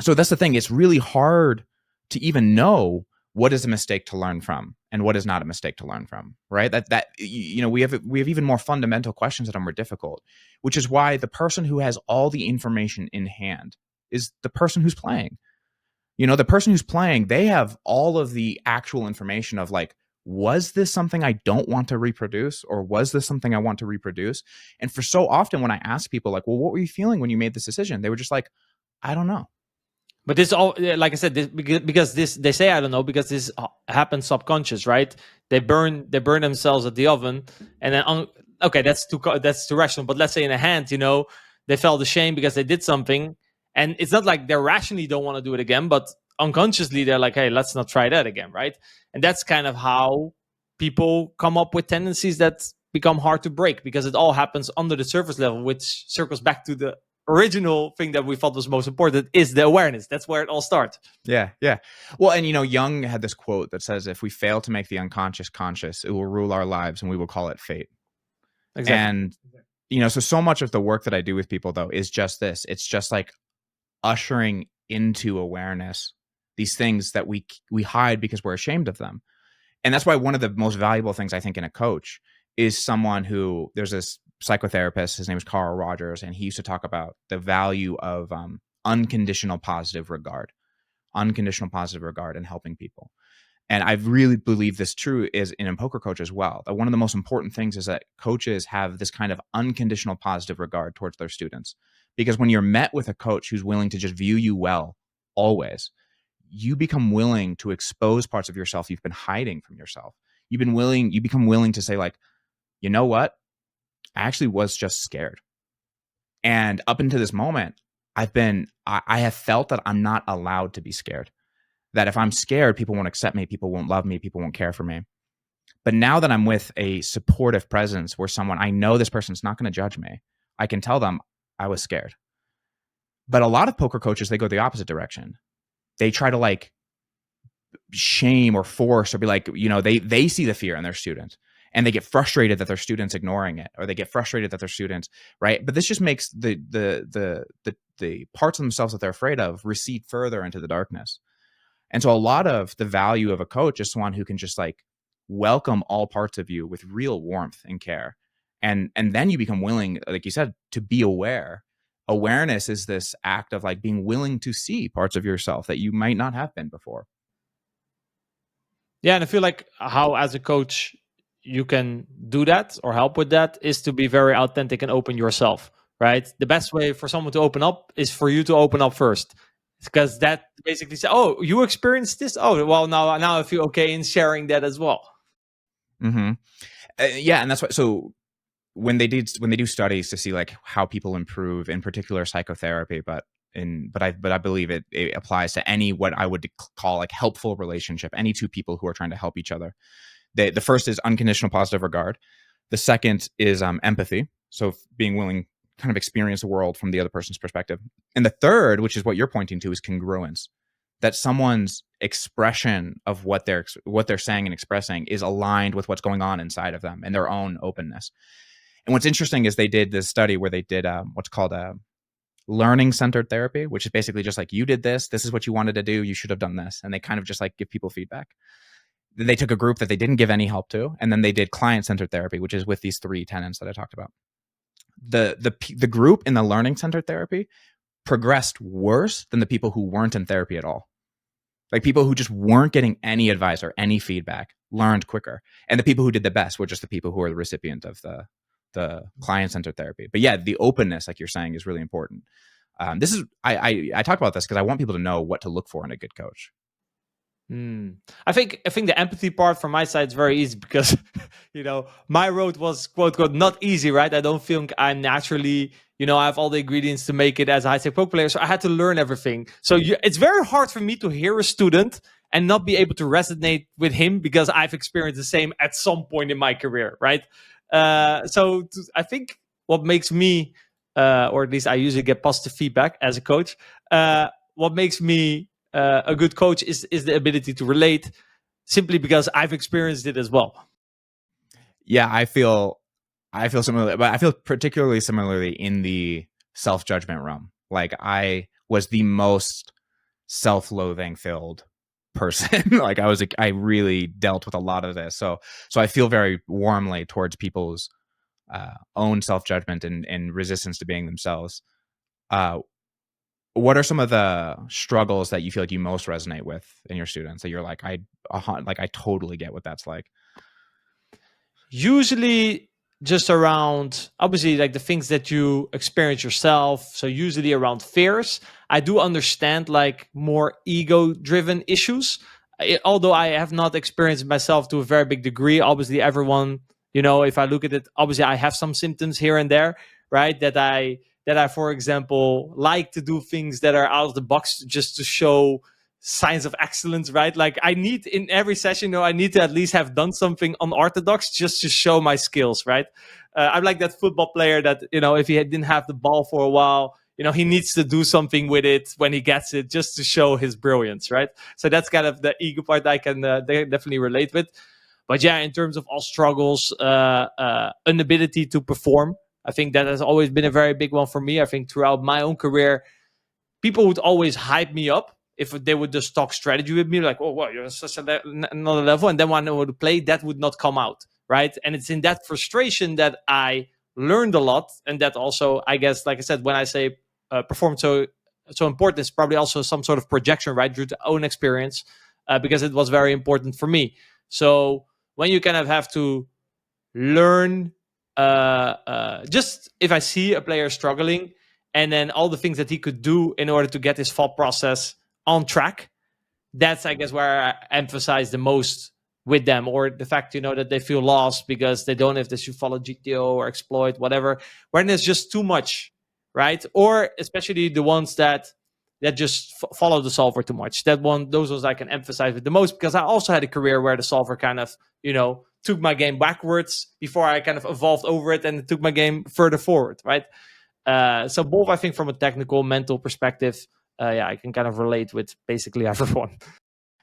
that's the thing. It's really hard to even know what is a mistake to learn from and what is not a mistake to learn from. Right. We have even more fundamental questions that are more difficult, which is why the person who has all the information in hand is the person who's playing. The person who's playing, they have all of the actual information of like, was this something I don't want to reproduce, or was this something I want to reproduce? And for so often when I ask people like, well, what were you feeling when you made this decision? They were just like, I don't know. But this all, like I said, this, because this, they say I don't know, because this happens subconscious, right? They burn themselves at the oven, and then okay, that's too rational. But let's say in a hand, they felt ashamed because they did something, and it's not like they rationally don't want to do it again, but unconsciously they're like, hey, let's not try that again, right? And that's kind of how people come up with tendencies that become hard to break, because it all happens under the surface level, which circles back to the original thing that we thought was most important, is the awareness. That's where it all starts. Yeah. Well, and Jung had this quote that says, if we fail to make the unconscious conscious, it will rule our lives and we will call it fate. Exactly. And so much of the work that I do with people, though, is just this. It's just like ushering into awareness these things that we hide because we're ashamed of them. And that's why one of the most valuable things I think in a coach is someone who, there's this psychotherapist, his name is Carl Rogers, and he used to talk about the value of unconditional positive regard in helping people. And I really believe this true is in a poker coach as well. That one of the most important things is that coaches have this kind of unconditional positive regard towards their students. Because when you're met with a coach who's willing to just view you well, always, you become willing to expose parts of yourself you've been hiding from yourself. You become willing to say like, you know what? I actually was just scared. And up until this moment, I have felt that I'm not allowed to be scared. That if I'm scared, people won't accept me, people won't love me, people won't care for me. But now that I'm with a supportive presence where I know this person's not going to judge me, I can tell them I was scared. But a lot of poker coaches, they go the opposite direction. They try to like shame or force or be like, they see the fear in their student and they get frustrated that their students ignoring it, or they get frustrated that their students, right? But this just makes the parts of themselves that they're afraid of recede further into the darkness. And so a lot of the value of a coach is someone who can just like welcome all parts of you with real warmth and care. And then you become willing, like you said, to be aware. Awareness is this act of like being willing to see parts of yourself that you might not have been before. Yeah, and I feel like how as a coach you can do that or help with that is to be very authentic and open yourself, right? The best way for someone to open up is for you to open up first. Because that basically says, oh, you experienced this? Oh, well, now I feel okay in sharing that as well. Mm-hmm. Yeah, and that's why. So when they do studies to see like how people improve, in particular psychotherapy, but I believe it applies to any what I would call like helpful relationship, any two people who are trying to help each other. The first is unconditional positive regard. The second is empathy. So being willing kind of experience the world from the other person's perspective. And the third, which is what you're pointing to, is congruence. That someone's expression of what they're saying and expressing is aligned with what's going on inside of them and their own openness. And what's interesting is they did this study where they did what's called a learning-centered therapy, which is basically just like, you did this is what you wanted to do, you should have done this. And they kind of just like give people feedback. Then they took a group that they didn't give any help to, and then they did client-centered therapy, which is with these three tenets that I talked about. The group in the learning-centered therapy progressed worse than the people who weren't in therapy at all. Like people who just weren't getting any advice or any feedback learned quicker. And the people who did the best were just the people who are the recipient of the client-centered therapy. But yeah, the openness, like you're saying, is really important. This is I talk about this because I want people to know what to look for in a good coach. I think the empathy part from my side is very easy because my road was quote unquote not easy, right? I don't think I'm naturally, I have all the ingredients to make it as a high-tech poker player, so I had to learn everything. So it's very hard for me to hear a student and not be able to resonate with him because I've experienced the same at some point in my career, right? I think what makes me, or at least I usually get positive feedback as a coach, what makes me a good coach is the ability to relate, simply because I've experienced it as well. Yeah, I feel similarly, but I feel particularly similarly in the self-judgment realm. Like I was the most self-loathing filled person. Like I really dealt with a lot of this. So I feel very warmly towards people's own self-judgment and resistance to being themselves. what are some of the struggles that you feel like you most resonate with in your students that you're like, I totally get what that's like? Usually just around, obviously, like the things that you experience yourself. So usually around fears. I do understand like more ego driven issues. Although I have not experienced myself to a very big degree. Obviously everyone, if I look at it, obviously I have some symptoms here and there, right? That I, for example, like to do things that are out of the box just to show signs of excellence, right? Like I need in every session, I need to at least have done something unorthodox just to show my skills, right? I'm like that football player that, if he didn't have the ball for a while, he needs to do something with it when he gets it just to show his brilliance, right? So that's kind of the ego part I can definitely relate with. But yeah, in terms of all struggles, inability to perform, I think that has always been a very big one for me. I think throughout my own career, people would always hype me up if they would just talk strategy with me, like, oh, well, you're such another level. And then when I would play, that would not come out, right? And it's in that frustration that I learned a lot. And that also, I guess, like I said, when I say perform so important, it's probably also some sort of projection, right, due to own experience, because it was very important for me. So when you kind of have to learn, just if I see a player struggling, and then all the things that he could do in order to get his thought process on track, that's, I guess, where I emphasize the most with them. Or the fact, that they feel lost because they don't know if they should follow GTO or exploit, whatever, when there's just too much, right? Or especially the ones that just follow the solver too much. Those ones I can emphasize with the most, because I also had a career where the solver kind of, took my game backwards before I kind of evolved over it and took my game further forward, right? So both, I think, from a technical, mental perspective, I can kind of relate with basically everyone.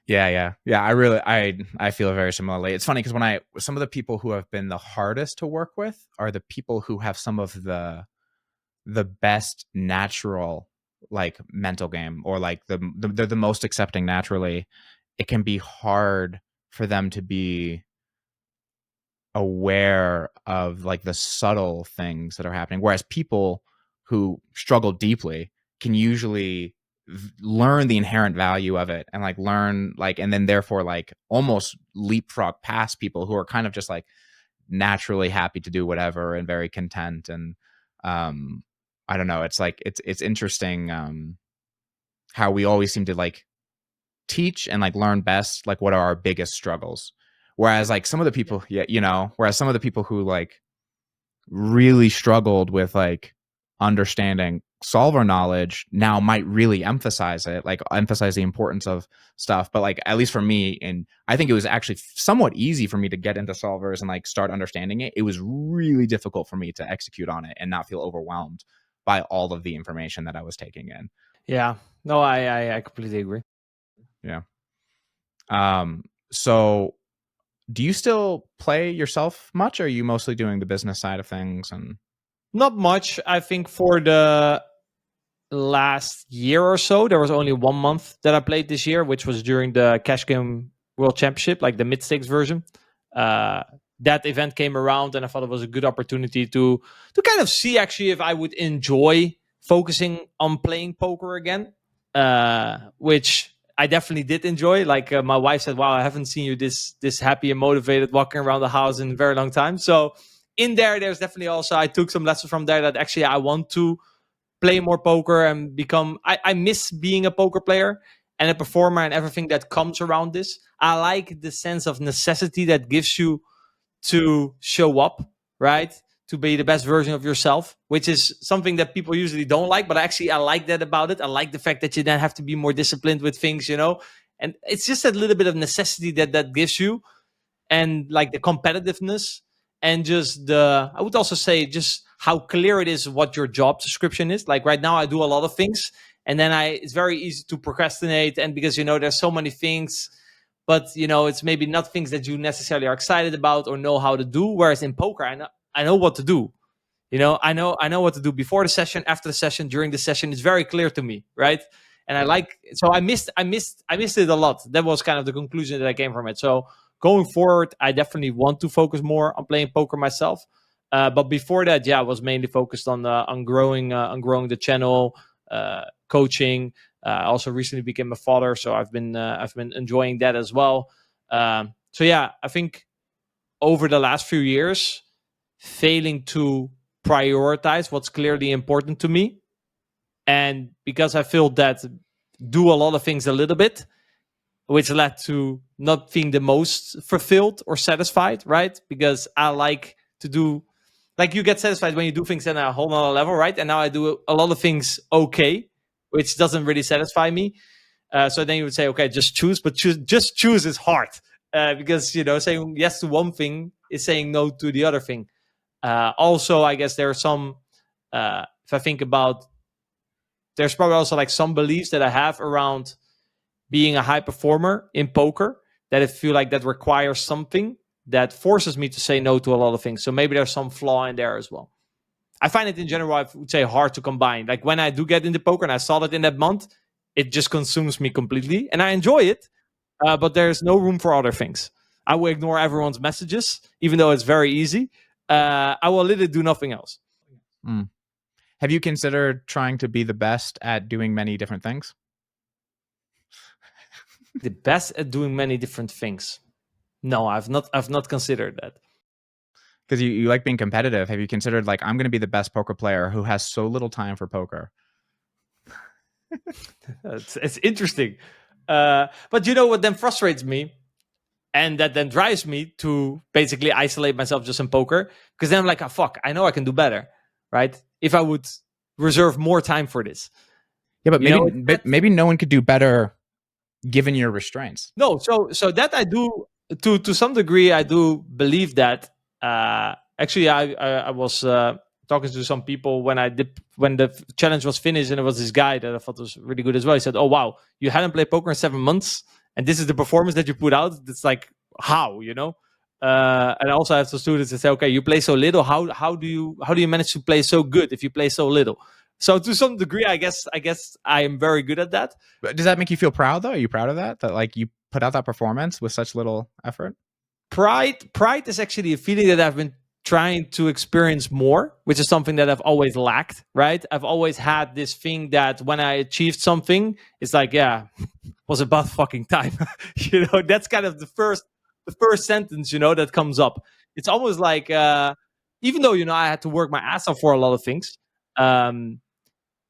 Yeah. I feel very similarly. It's funny because some of the people who have been the hardest to work with are the people who have some of the best natural like mental game, or like they're the most accepting naturally. It can be hard for them to be aware of like the subtle things that are happening, whereas people who struggle deeply can usually learn the inherent value of it and like learn like, and then therefore like almost leapfrog past people who are kind of just like naturally happy to do whatever and very content. And I don't know, it's like it's interesting how we always seem to like teach and like learn best like what are our biggest struggles, whereas like some of the people whereas some of the people who like really struggled with like understanding solver knowledge now might really emphasize the importance of stuff. But like, at least for me, and I think it was actually somewhat easy for me to get into solvers and like start understanding it. It was really difficult for me to execute on it and not feel overwhelmed by all of the information that I was taking in. Yeah, no, I completely agree. Yeah. So do you still play yourself much, or are you mostly doing the business side of things? And Not much. I think for the last year or so, there was only 1 month that I played this year, which was during the Cash Game World Championship, like the mid stakes version. That event came around, and I thought it was a good opportunity to kind of see actually if I would enjoy focusing on playing poker again, which I definitely did enjoy. Like my wife said, "Wow, I haven't seen you this happy and motivated walking around the house in a very long time." So in there's definitely also, I took some lessons from there that actually I want to play more poker and become, I miss being a poker player and a performer and everything that comes around this. I like the sense of necessity that gives you to show up, right? To be the best version of yourself, which is something that people usually don't like. But actually, I like that about it. I like the fact that you then have to be more disciplined with things, and it's just a little bit of necessity that gives you, and like the competitiveness, and just I would also say just how clear it is what your job description is. Like right now I do a lot of things, and then it's very easy to procrastinate, and because there's so many things, but it's maybe not things that you necessarily are excited about or know how to do. Whereas in poker, I know what to do. I know what to do before the session, after the session, during the session. It's very clear to me, right? And I missed it a lot. That was kind of the conclusion that I came from it. So going forward, I definitely want to focus more on playing poker myself. But before that, I was mainly focused on growing the channel, coaching. I also recently became a father, so I've been enjoying that as well. So yeah, I think over the last few years, failing to prioritize what's clearly important to me, and because I feel that do a lot of things a little bit, which led to not being the most fulfilled or satisfied, right? Because I like to do, like, you get satisfied when you do things at a whole nother level, right? And now I do a lot of things okay, which doesn't really satisfy me. So then you would say, okay, just choose, but just choose is hard, because saying yes to one thing is saying no to the other thing. Also, I guess there are some. If I think about, there's probably also like some beliefs that I have around being a high performer in poker that I feel like that requires something that forces me to say no to a lot of things. So maybe there's some flaw in there as well. I find it in general, I would say, hard to combine. Like when I do get into poker and I saw it in that month, it just consumes me completely, and I enjoy it. But there's no room for other things. I will ignore everyone's messages, even though it's very easy. I will literally do nothing else. Have you considered trying to be the best at doing many different things? The best at doing many different things? No, I've not considered that. Because you like being competitive. Have you considered, like, I'm going to be the best poker player who has so little time for poker? It's interesting. But you know what then frustrates me? And that then drives me to basically isolate myself just in poker. Because then I'm like, oh, fuck, I know I can do better, right? If I would reserve more time for this. Yeah, but maybe no one could do better given your restraints. No, so that I do, to some degree, I do believe that. Actually, I was talking to some people when the challenge was finished, and it was this guy that I thought was really good as well. He said, "Oh wow, you hadn't played poker in 7 months, and this is the performance that you put out. It's like, how, And I also have some students that say, okay, you play so little. How do you manage to play so good if you play so little? So to some degree, I guess I am very good at that. But does that make you feel proud, though? Are you proud of that? That, like, you put out that performance with such little effort? Pride is actually a feeling that I've been trying to experience more, which is something that I've always lacked, right? I've always had this thing that when I achieved something, it's like, yeah, was about fucking time. That's kind of the first sentence, that comes up. It's almost like, even though, I had to work my ass off for a lot of things,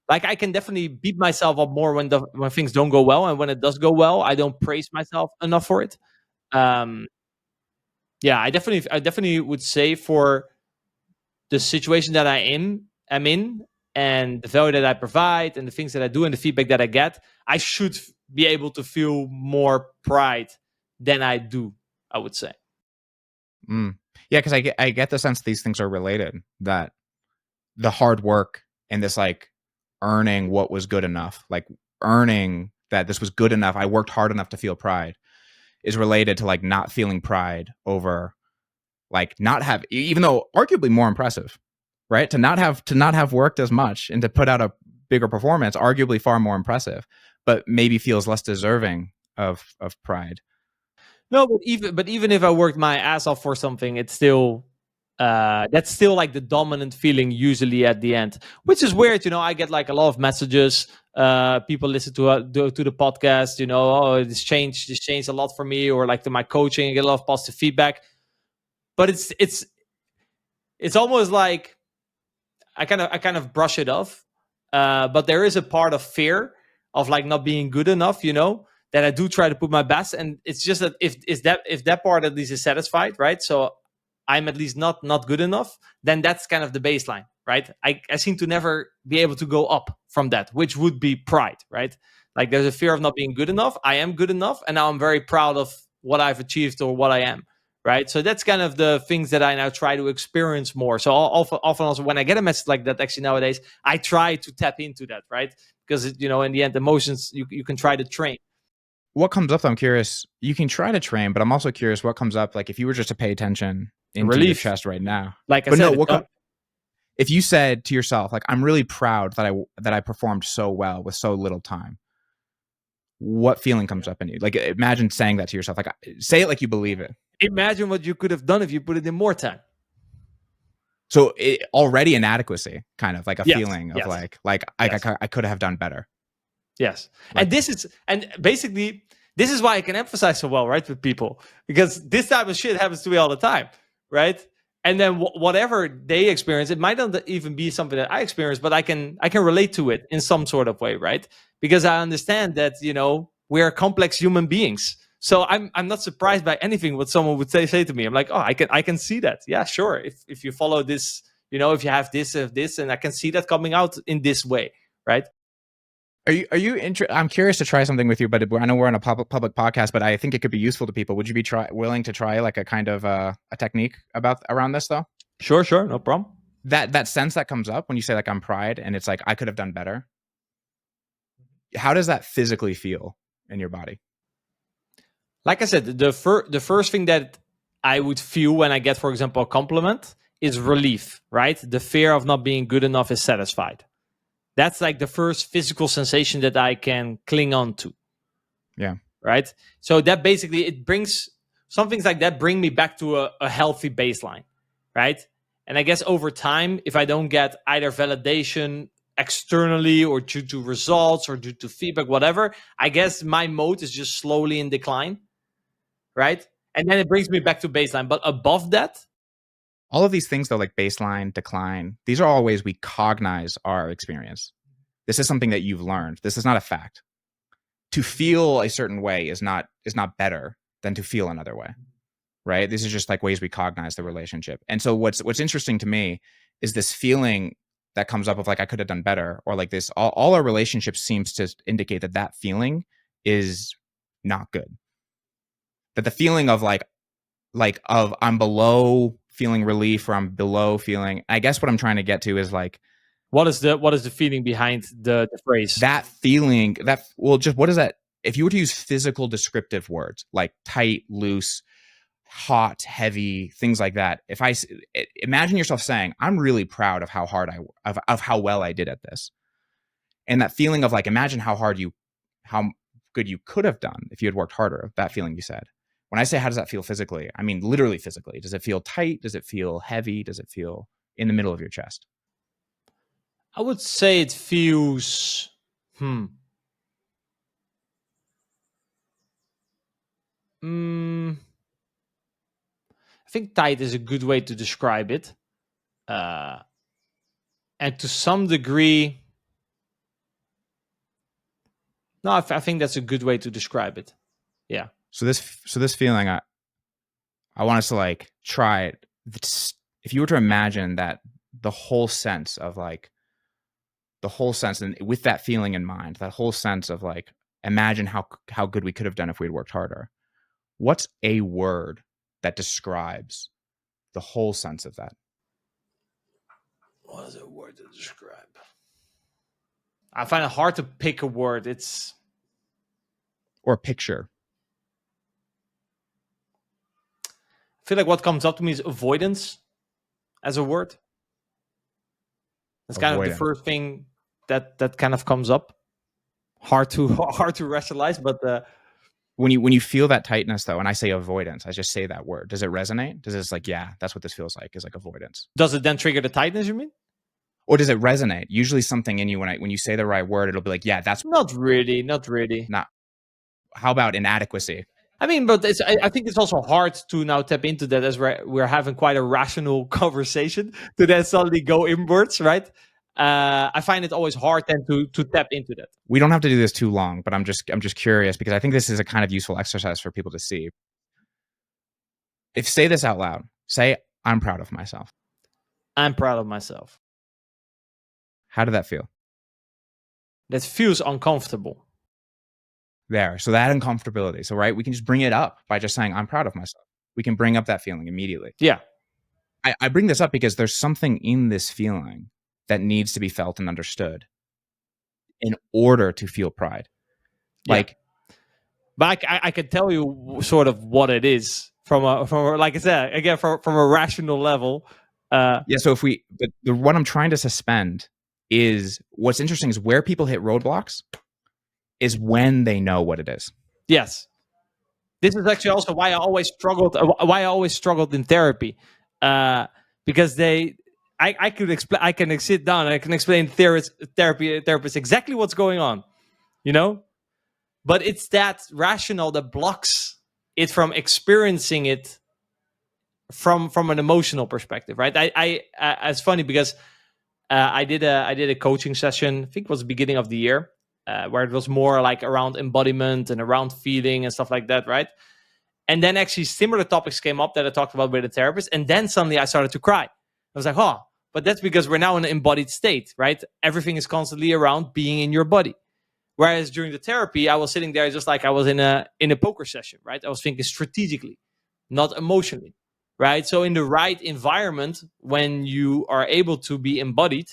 like I can definitely beat myself up more when things don't go well, and when it does go well, I don't praise myself enough for it. Yeah, I definitely would say for the situation that I'm in, and the value that I provide, and the things that I do, and the feedback that I get, I should be able to feel more pride than I do, I would say. Yeah, because I get the sense these things are related, that the hard work and this, like, earning what was good enough, like earning that this was good enough, I worked hard enough to feel pride, is related to, like, not feeling pride over, like, not have, even though arguably more impressive, right? To not have worked as much and to put out a bigger performance, arguably far more impressive, but maybe feels less deserving of pride. No, but even if I worked my ass off for something, it's still that's still like the dominant feeling usually at the end, which is weird. I get like a lot of messages. People listen to the podcast. Oh, this changed a lot for me, or like to my coaching, I get a lot of positive feedback. But it's almost like I kind of brush it off. But there is a part of fear of like not being good enough, that I do try to put my best. And it's just that if that part at least is satisfied, right? So I'm at least not good enough, then that's kind of the baseline, right? I seem to never be able to go up from that, which would be pride, right? Like there's a fear of not being good enough. I am good enough, and now I'm very proud of what I've achieved or what I am, right? So that's kind of the things that I now try to experience more. So often also when I get a message like that, actually nowadays, I try to tap into that, right? Because, in the end, emotions, you can try to train. What comes up, I'm curious, you can try to train, but I'm also curious what comes up, like if you were just to pay attention into Relief. Your chest right now. Like I said, if you said to yourself, like, I'm really proud that I performed so well with so little time, what feeling comes up in you? Like, imagine saying that to yourself. Like, say it like you believe it. Imagine what you could have done if you put it in more time. So already inadequacy, kind of like a Yes, feeling of yes. I could have done better. Yes. Like- And basically, this is why I can emphasize so well, right, with people, because this type of shit happens to me all the time, right? And then whatever they experience, it might not even be something that I experience, but I can relate to it in some sort of way, right? Because I understand that, you know, we're complex human beings. So I'm not surprised by anything what someone would say to me. I'm like, oh, I can see that. Yeah, sure. If you follow this, you know, if you have this, and I can see that coming out in this way, right? Are you I'm curious to try something with you, but I know we're on a public podcast, but I think it could be useful to people. Would you be willing to try like a kind of a technique around this though? Sure, no problem. That sense that comes up when you say like I'm pride and it's like I could have done better. How does that physically feel in your body? Like I said, the first thing that I would feel when I get, for example, a compliment is relief, right? The fear of not being good enough is satisfied. That's like the first physical sensation that I can cling on to. Yeah. Right. So that basically it brings some things like that bring me back to a healthy baseline. Right. And I guess over time, if I don't get either validation externally or due to results or due to feedback, whatever, I guess my mode is just slowly in decline. Right. And then it brings me back to baseline. But above that, all of these things though, like baseline, decline, these are all ways we cognize our experience. This is something that you've learned. This is not a fact. To feel a certain way is not better than to feel another way, right? These are just like ways we cognize the relationship. And so what's interesting to me is this feeling that comes up of like I could have done better, or like this. All our relationships seems to indicate that feeling is not good. That the feeling of like of I'm below feeling relief, or I'm below feeling. I guess what I'm trying to get to is like, what is the feeling behind the phrase? That feeling, just what is that? If you were to use physical descriptive words like tight, loose, hot, heavy, things like that. If I imagine yourself saying, I'm really proud of how hard of how well I did at this. And that feeling of like, imagine how good you could have done if you had worked harder, that feeling you said. When I say, how does that feel physically? I mean, literally physically. Does it feel tight? Does it feel heavy? Does it feel in the middle of your chest? I would say it feels, I think tight is a good way to describe it. And to some degree, no, I think that's a good way to describe it. Yeah. So this feeling, I want us to like try it. If you were to imagine that the whole sense, and with that feeling in mind, that whole sense of like, imagine how good we could have done if we'd worked harder. What's a word that describes the whole sense of that? What is a word to describe? I find it hard to pick a word. Or a picture. I feel like what comes up to me is avoidance as a word. That's kind of the first thing that kind of comes up. Hard to rationalize, but when you feel that tightness though, and I say avoidance, I just say that word. Does it resonate? Does it like, yeah, that's what this feels like, is like avoidance? Does it then trigger the tightness, you mean? Or does it resonate? Usually something in you when you say the right word, it'll be like, yeah, that's not really. Not. How about inadequacy? I mean, but I think it's also hard to now tap into that as we're having quite a rational conversation to then suddenly go inwards, right? I find it always hard then to tap into that. We don't have to do this too long, but I'm just curious because I think this is a kind of useful exercise for people to see. Say this out loud. Say, I'm proud of myself. I'm proud of myself. How did that feel? That feels uncomfortable. There. So that uncomfortability. So, right, we can just bring it up by just saying, I'm proud of myself. We can bring up that feeling immediately. Yeah. I bring this up because there's something in this feeling that needs to be felt and understood in order to feel pride. Yeah. Like, but I can tell you sort of what it is from a like I said, again, from a rational level. Yeah. So what I'm trying to suspend is what's interesting is where people hit roadblocks is when they know what it is. Yes. This is actually also why I always struggled in therapy, because they I could explain. I can sit down and I can explain therapists exactly what's going on, you know. But it's that rational that blocks it from experiencing it from an emotional perspective, right? It's funny because I did a coaching session. I think it was the beginning of the year, where it was more like around embodiment and around feeling and stuff like that, right? And then actually similar topics came up that I talked about with a therapist, and then suddenly I started to cry. I was like, oh, but that's because we're now in an embodied state, right? Everything is constantly around being in your body. Whereas during the therapy, I was sitting there just like I was in a poker session, right? I was thinking strategically, not emotionally, right? So in the right environment, when you are able to be embodied,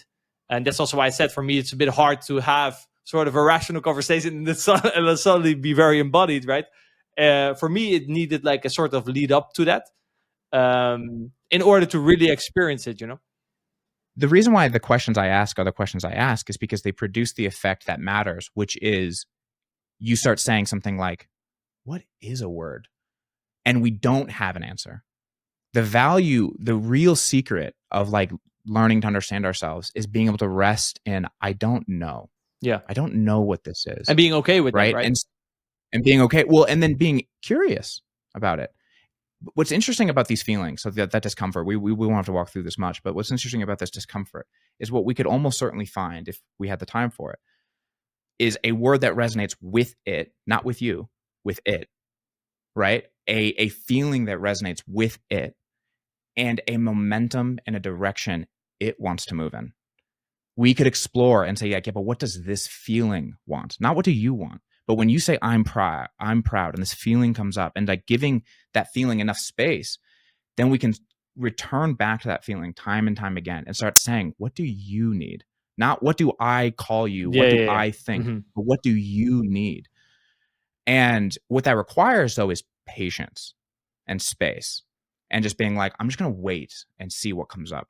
and that's also why I said for me it's a bit hard to have sort of a rational conversation and then suddenly be very embodied, right? For me, it needed like a sort of lead up to that, in order to really experience it, you know. The reason why the questions I ask are the questions I ask is because they produce the effect that matters, which is you start saying something like, what is a word? And we don't have an answer. The value, the real secret of like learning to understand ourselves is being able to rest in, I don't know. Yeah. I don't know what this is. And being okay with right? that, right? And being okay. Well, and then being curious about it. What's interesting about these feelings, so that discomfort, we won't have to walk through this much, but what's interesting about this discomfort is what we could almost certainly find if we had the time for it, is a word that resonates with it, not with you, with it, right? A feeling that resonates with it, and a momentum and a direction it wants to move in. We could explore and say, yeah, but what does this feeling want? Not what do you want? But when you say I'm proud, and this feeling comes up, and like giving that feeling enough space, then we can return back to that feeling time and time again and start saying, what do you need? Not what do I call you? What do I think? But what do you need? And what that requires, though, is patience and space, and just being like, I'm just going to wait and see what comes up.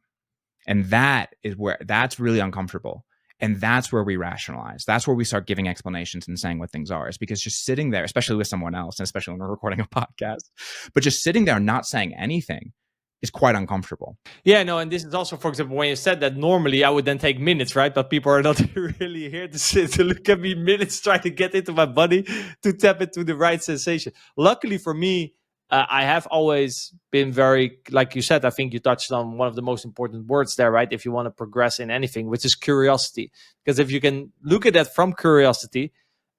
And that's really uncomfortable. And that's where we rationalize. That's where we start giving explanations and saying what things are. Is because just sitting there, especially with someone else, and especially when we're recording a podcast, but just sitting there not saying anything is quite uncomfortable. Yeah, no, and this is also, for example, when you said that normally I would then take minutes, right? But people are not really here to look at me minutes, trying to get into my body to tap into the right sensation. Luckily for me, I have always been very, like you said, I think you touched on one of the most important words there, right? If you want to progress in anything, which is curiosity. Because if you can look at that from curiosity,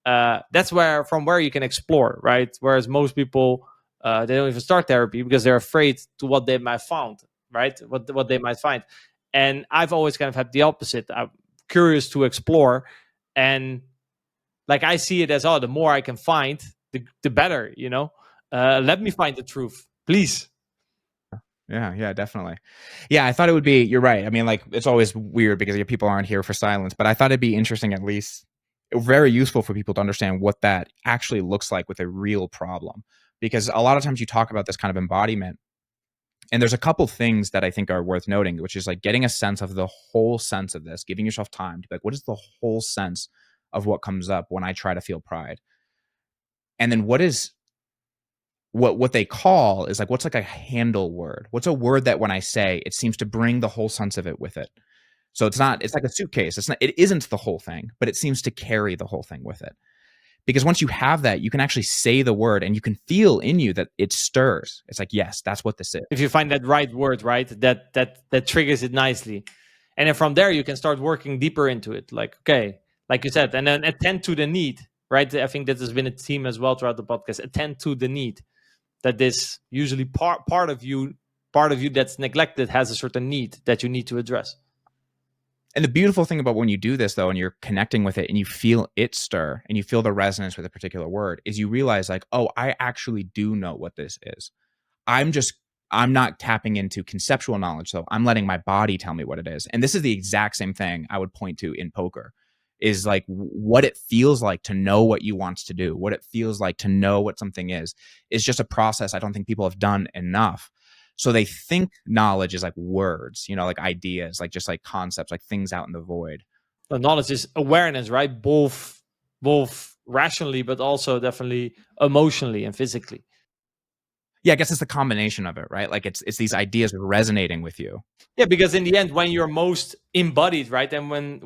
that's from where you can explore, right? Whereas most people, they don't even start therapy because they're afraid to what they might find, right? What they might find. And I've always kind of had the opposite. I'm curious to explore, and like I see it as, oh, the more I can find, the better, you know. Let me find the truth, please. Yeah, definitely. Yeah, I thought it would be, you're right. I mean, like, it's always weird because people aren't here for silence, but I thought it'd be interesting, at least very useful for people to understand what that actually looks like with a real problem. Because a lot of times you talk about this kind of embodiment, and there's a couple things that I think are worth noting, which is like getting a sense of the whole sense of this, giving yourself time to be like, what is the whole sense of what comes up when I try to feel pride? And then what they call is like, what's like a handle word? What's a word that when I say, it seems to bring the whole sense of it with it? So it's like a suitcase. It isn't the whole thing, but it seems to carry the whole thing with it. Because once you have that, you can actually say the word and you can feel in you that it stirs. It's like, yes, that's what this is. If you find that right word, right, that triggers it nicely. And then from there, you can start working deeper into it. Like, okay, like you said, and then attend to the need, right? I think that has been a theme as well throughout the podcast. Attend to the need. That this usually part of you that's neglected has a certain need that you need to address. And the beautiful thing about when you do this, though, and you're connecting with it and you feel it stir and you feel the resonance with a particular word, is you realize like, oh, I actually do know what this is. I'm not tapping into conceptual knowledge, though. I'm letting my body tell me what it is. And this is the exact same thing I would point to in poker, is like what it feels like to know what you want to do, what it feels like to know what something is just a process I don't think people have done enough. So they think knowledge is like words, like ideas, like just like concepts, like things out in the void. The knowledge is awareness, right? Both rationally, but also definitely emotionally and physically. Yeah, I guess it's the combination of it, right? Like it's these ideas resonating with you. Yeah, because in the end, when you're most embodied, right, and when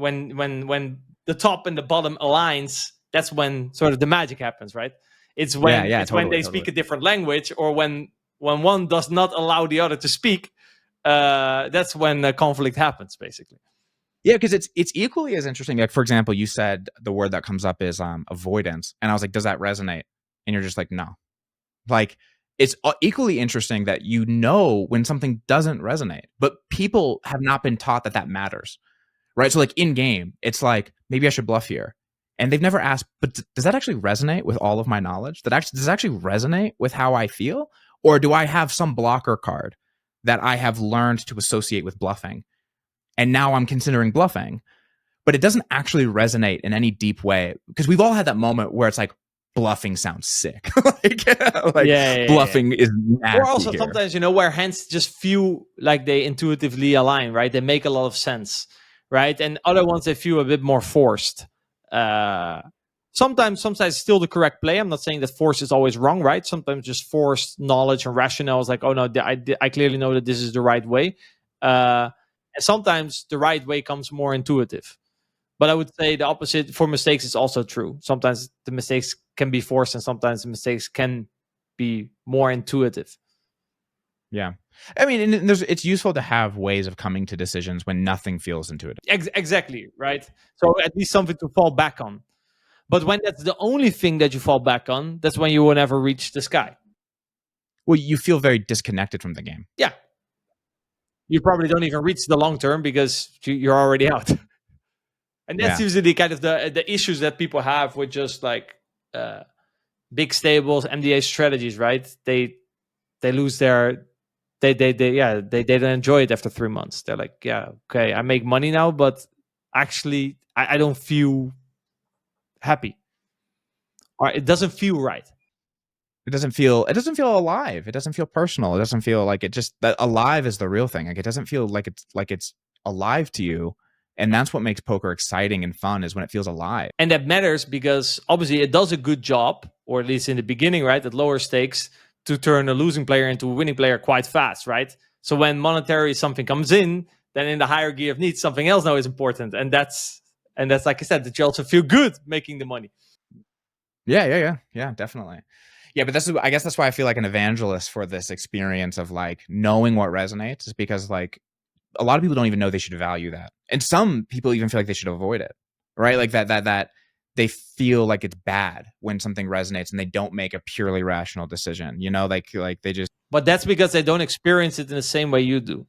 the top and the bottom aligns, that's when sort of the magic happens, right? It's when when they speak a different language, or when one does not allow the other to speak. That's when the conflict happens, basically. Yeah, because it's equally as interesting. Like, for example, you said the word that comes up is avoidance, and I was like, does that resonate? And you're just like, no. Like, it's equally interesting that you know when something doesn't resonate, but people have not been taught that matters, right? So like in game, it's like, maybe I should bluff here. And they've never asked, but does that actually resonate with all of my knowledge? Does it actually resonate with how I feel? Or do I have some blocker card that I have learned to associate with bluffing? And now I'm considering bluffing, but it doesn't actually resonate in any deep way. Because we've all had that moment where it's like, bluffing sounds sick. Bluffing is nasty. Or also here. Sometimes, where hands just feel like they intuitively align, right? They make a lot of sense, right? And other ones, they feel a bit more forced. Sometimes it's still the correct play. I'm not saying that force is always wrong, right? Sometimes just forced knowledge and rationale is like, oh no, I clearly know that this is the right way. And sometimes the right way comes more intuitive. But I would say the opposite for mistakes is also true. Sometimes the mistakes can be forced, and sometimes the mistakes can be more intuitive. Yeah. I mean, it's useful to have ways of coming to decisions when nothing feels intuitive. Exactly, right? So at least something to fall back on. But when that's the only thing that you fall back on, that's when you will never reach the sky. Well, you feel very disconnected from the game. Yeah. You probably don't even reach the long term because you're already out. And that's usually kind of the issues that people have with just like big stables, MDA strategies, right? They lose their they don't enjoy it after 3 months. They're like, yeah, okay, I make money now, but actually I don't feel happy. Or it doesn't feel right. It doesn't feel alive. It doesn't feel personal. It doesn't feel like that alive is the real thing. Like it doesn't feel like it's alive to you. And that's what makes poker exciting and fun, is when it feels alive. And that matters because obviously it does a good job, or at least in the beginning, right, at lower stakes, to turn a losing player into a winning player quite fast, right? So when monetary something comes in, then in the hierarchy of needs, something else now is important. And that's like I said, that you also feel good making the money. Yeah, definitely. Yeah, but I guess that's why I feel like an evangelist for this experience of like knowing what resonates, is because like a lot of people don't even know they should value that. And some people even feel like they should avoid it, right? Like that they feel like it's bad when something resonates and they don't make a purely rational decision, like they just. But that's because they don't experience it in the same way you do.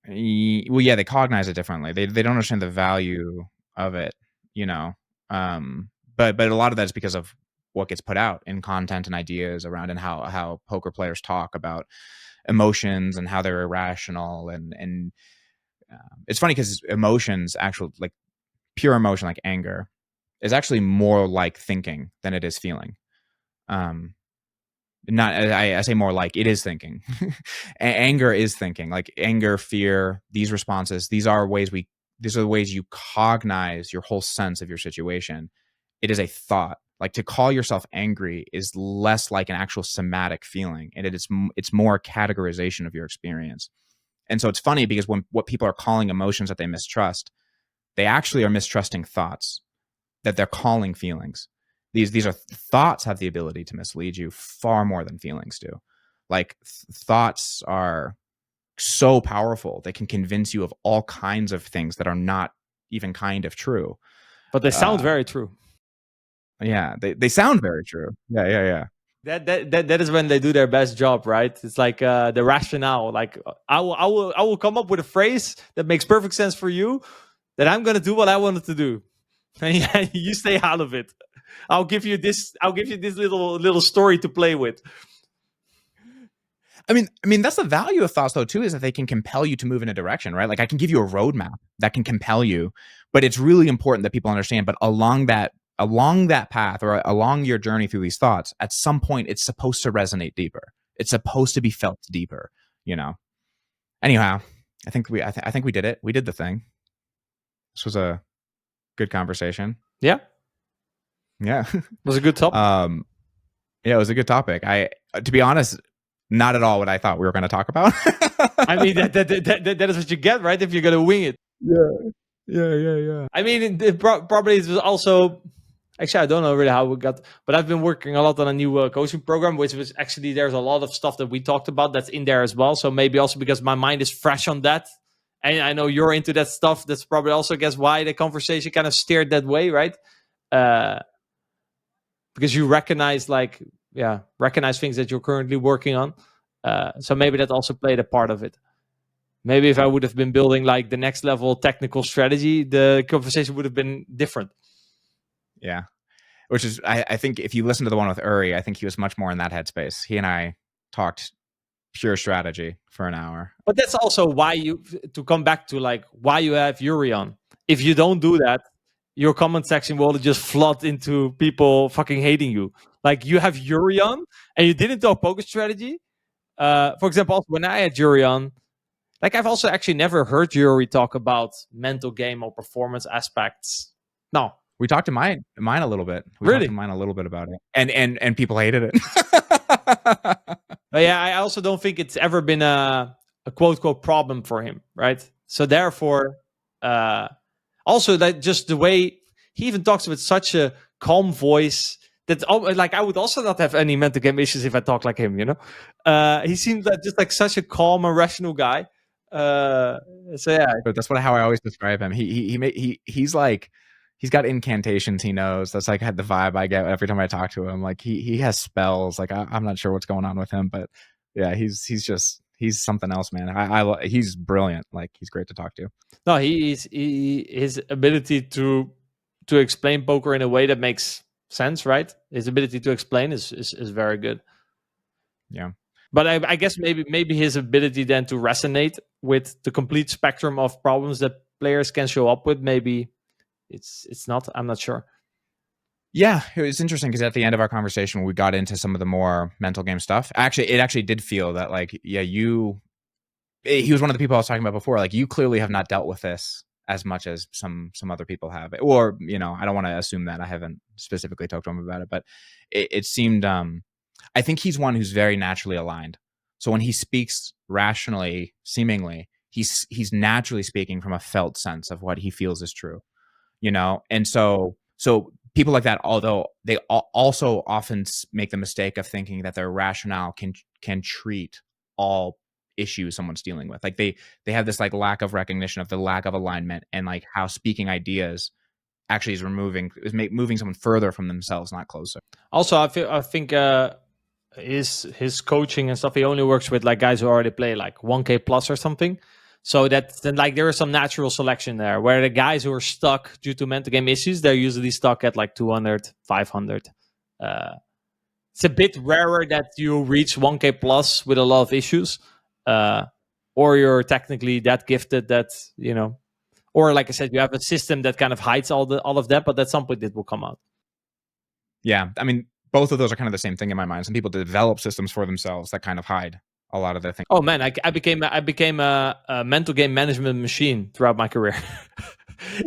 Well, yeah, they cognize it differently. They don't understand the value of it, but a lot of that is because of what gets put out in content and ideas around, and how poker players talk about emotions and how they're irrational, and it's funny because emotions, actual like pure emotion like anger, is actually more like thinking than it is feeling. Not I say more like it is thinking. Anger is thinking. Like anger, fear, these responses, these are the ways you cognize your whole sense of your situation. It is a thought. Like to call yourself angry is less like an actual somatic feeling, and it's more a categorization of your experience. And so it's funny because what people are calling emotions that they mistrust, they actually are mistrusting thoughts that they're calling feelings. These are thoughts have the ability to mislead you far more than feelings do. Like thoughts are so powerful, they can convince you of all kinds of things that are not even kind of true. But they sound very true. Yeah, they sound very true. Yeah. That is when they do their best job, right? It's like the rationale. Like I will come up with a phrase that makes perfect sense for you, that I'm gonna do what I wanted to do, and you stay out of it. I'll give you this little story to play with. I mean that's the value of thoughts though too, is that they can compel you to move in a direction, right? Like I can give you a roadmap that can compel you, but it's really important that people understand. But along that path, or along your journey through these thoughts, at some point it's supposed to resonate deeper. It's supposed to be felt deeper, Anyhow, I think we did it. We did the thing. This was a good conversation. Yeah. Yeah. It was a good topic. Yeah, it was a good topic. To be honest, not at all what I thought we were going to talk about. I mean, that is what you get, right? If you're going to wing it. Yeah. I mean, probably it was also. Actually, I don't know really how we got, but I've been working a lot on a new coaching program, which was actually there's a lot of stuff that we talked about that's in there as well. So maybe also because my mind is fresh on that, and I know you're into that stuff. That's probably also, I guess, why the conversation kind of steered that way, right? Because you recognize recognize things that you're currently working on. So maybe that also played a part of it. Maybe if I would have been building like the next level technical strategy, the conversation would have been different. Yeah. Which is, I think if you listen to the one with Uri, I think he was much more in that headspace. He and I talked pure strategy for an hour. But that's also why to come back to like why you have Uri on. If you don't do that, your comment section will just flood into people fucking hating you. Like you have Uri on and you didn't talk poker strategy. For example, also when I had Uri on, like I've also actually never heard Uri talk about mental game or performance aspects. No. We talked to mine a little bit. We Really? talked to mine a little bit about it. And people hated it. But yeah, I also don't think it's ever been a quote unquote problem for him, right? So therefore, also like just the way he even talks with such a calm voice that like I would also not have any mental game issues if I talk like him, you know. He seems like just like such a calm and rational guy. So yeah, but that's how I always describe him. He's like, he's got incantations he knows. That's like the vibe I get every time I talk to him. Like he has spells. Like I'm not sure what's going on with him, but yeah, he's something else, man. He's brilliant. Like he's great to talk to. No, his ability to explain poker in a way that makes sense, right? His ability to explain is very good. Yeah. But I guess maybe his ability then to resonate with the complete spectrum of problems that players can show up with, maybe it's not. I'm not sure. Yeah, it was interesting because at the end of our conversation, we got into some of the more mental game stuff. Actually, it actually did feel that like, yeah, he was one of the people I was talking about before. Like you clearly have not dealt with this as much as some other people have, or you know, I don't want to assume that. I haven't specifically talked to him about it, but it seemed. I think he's one who's very naturally aligned. So when he speaks rationally, seemingly, he's naturally speaking from a felt sense of what he feels is true, you know. And so people like that, although they also often make the mistake of thinking that their rationale can treat all issues someone's dealing with. Like they have this like lack of recognition of the lack of alignment and like how speaking ideas actually is moving someone further from themselves, not closer. Also, I think his coaching and stuff, he only works with like guys who already play like 1K plus or something. So that then like there is some natural selection there where the guys who are stuck due to mental game issues, they're usually stuck at like 200, 500. It's a bit rarer that you reach 1K plus with a lot of issues, or you're technically that gifted that, you know, or like I said, you have a system that kind of hides all of that, but at some point it will come out. Yeah, I mean, both of those are kind of the same thing in my mind. Some people develop systems for themselves that kind of hide a lot of their things. Oh man, I became a mental game management machine throughout my career.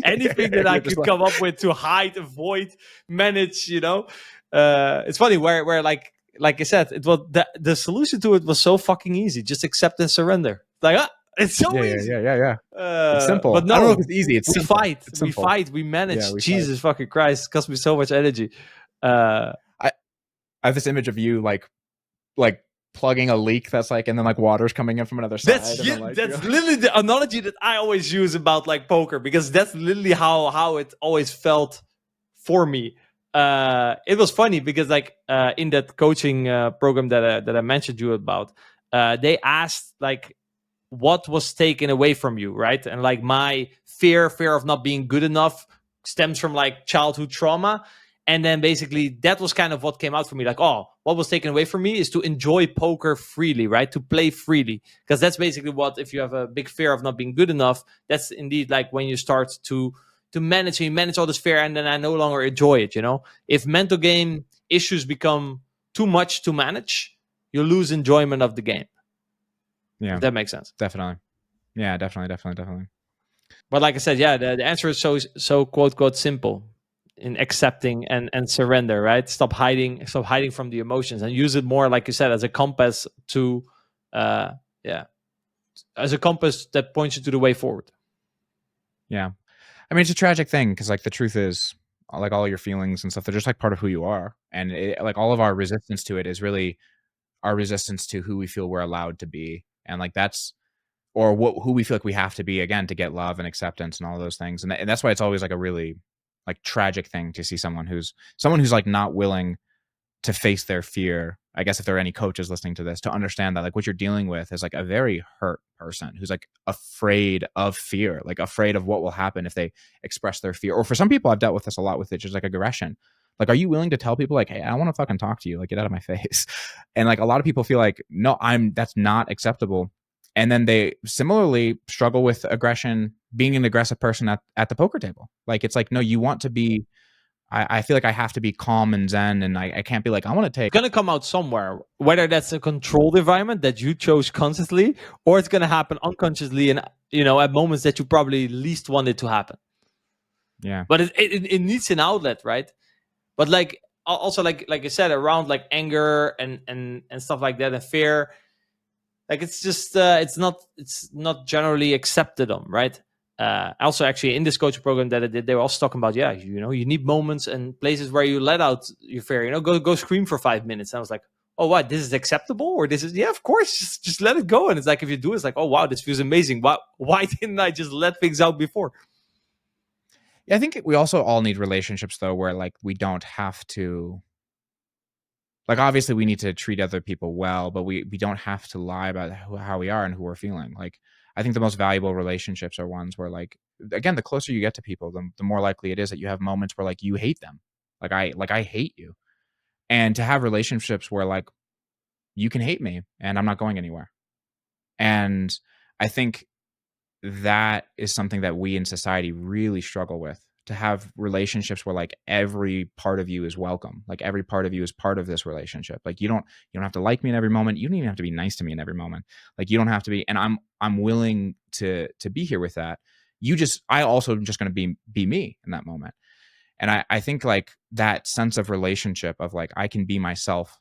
Anything that I could come up with to hide, avoid, manage, you know. It's funny where like I said, it was the solution to it was so fucking easy. Just accept and surrender. Like it's so easy. Yeah. It's simple. But no, I don't know if it's easy. It's simple. We fight. We manage. Yeah, Jesus fucking Christ, it cost me so much energy. I have this image of you like plugging a leak that's like, and then like water's coming in from another side. That's literally the analogy that I always use about like poker, because that's literally how it always felt for me. It was funny because like in that coaching program that I mentioned you about, they asked like what was taken away from you, right? And like my fear of not being good enough stems from like childhood trauma. And then basically that was kind of what came out for me. Like, oh, what was taken away from me is to enjoy poker freely, right? To play freely. Because that's basically what, if you have a big fear of not being good enough, that's indeed like when you start to manage, and you manage all this fear, and then I no longer enjoy it, you know? If mental game issues become too much to manage, you lose enjoyment of the game. Yeah. If that makes sense. Definitely. Yeah, definitely. But like I said, yeah, the answer is so quote, quote, simple. accepting and surrender, right? Stop hiding from the emotions, and use it more, like you said, as a compass to as a compass that points you to the way forward. Yeah. I mean, it's a tragic thing because, like, the truth is, like, all your feelings and stuff, they're just like part of who you are. And like, all of our resistance to it is really our resistance to who we feel we're allowed to be. And like, that's, or who we feel like we have to be, again, to get love and acceptance and all those things. And that's why it's always like a really like tragic thing to see someone who's like not willing to face their fear. I guess if there are any coaches listening to this, to understand that like what you're dealing with is like a very hurt person who's like afraid of fear, like afraid of what will happen if they express their fear. Or for some people, I've dealt with this a lot with it, just like aggression. Like, are you willing to tell people like, hey, I want to fucking talk to you, like, get out of my face? And like a lot of people feel like, no, that's not acceptable. And then they similarly struggle with aggression, being an aggressive person at the poker table. Like, it's like, no, you want to be, I feel like I have to be calm and zen, and I can't be like, I want to take. It's going to come out somewhere, whether that's a controlled environment that you chose consciously, or it's going to happen unconsciously, and at moments that you probably least want it to happen. Yeah. But it needs an outlet, right? But like also like I said, around like anger and stuff like that, and fear, like it's just it's not generally accepted on, right? Also, actually, in this coaching program that I did, they were also talking about, you need moments and places where you let out your fear. Go scream for 5 minutes. And I was like, oh, what? This is acceptable, or this is of course, just let it go. And it's like, if you do, it's like, oh wow, this feels amazing. Why didn't I just let things out before? Yeah, I think we also all need relationships though, where like we don't have to. Like, obviously, we need to treat other people well, but we don't have to lie about how we are and who we're feeling. Like, I think the most valuable relationships are ones where, like, again, the closer you get to people, the more likely it is that you have moments where, like, you hate them. Like I hate you. And to have relationships where, like, you can hate me and I'm not going anywhere. And I think that is something that we in society really struggle with, to have relationships where like every part of you is welcome. Like every part of you is part of this relationship. Like you don't have to like me in every moment. You don't even have to be nice to me in every moment. Like you don't have to be, and I'm willing to be here with that. I also am just going to be me in that moment. And I think like that sense of relationship of like, I can be myself.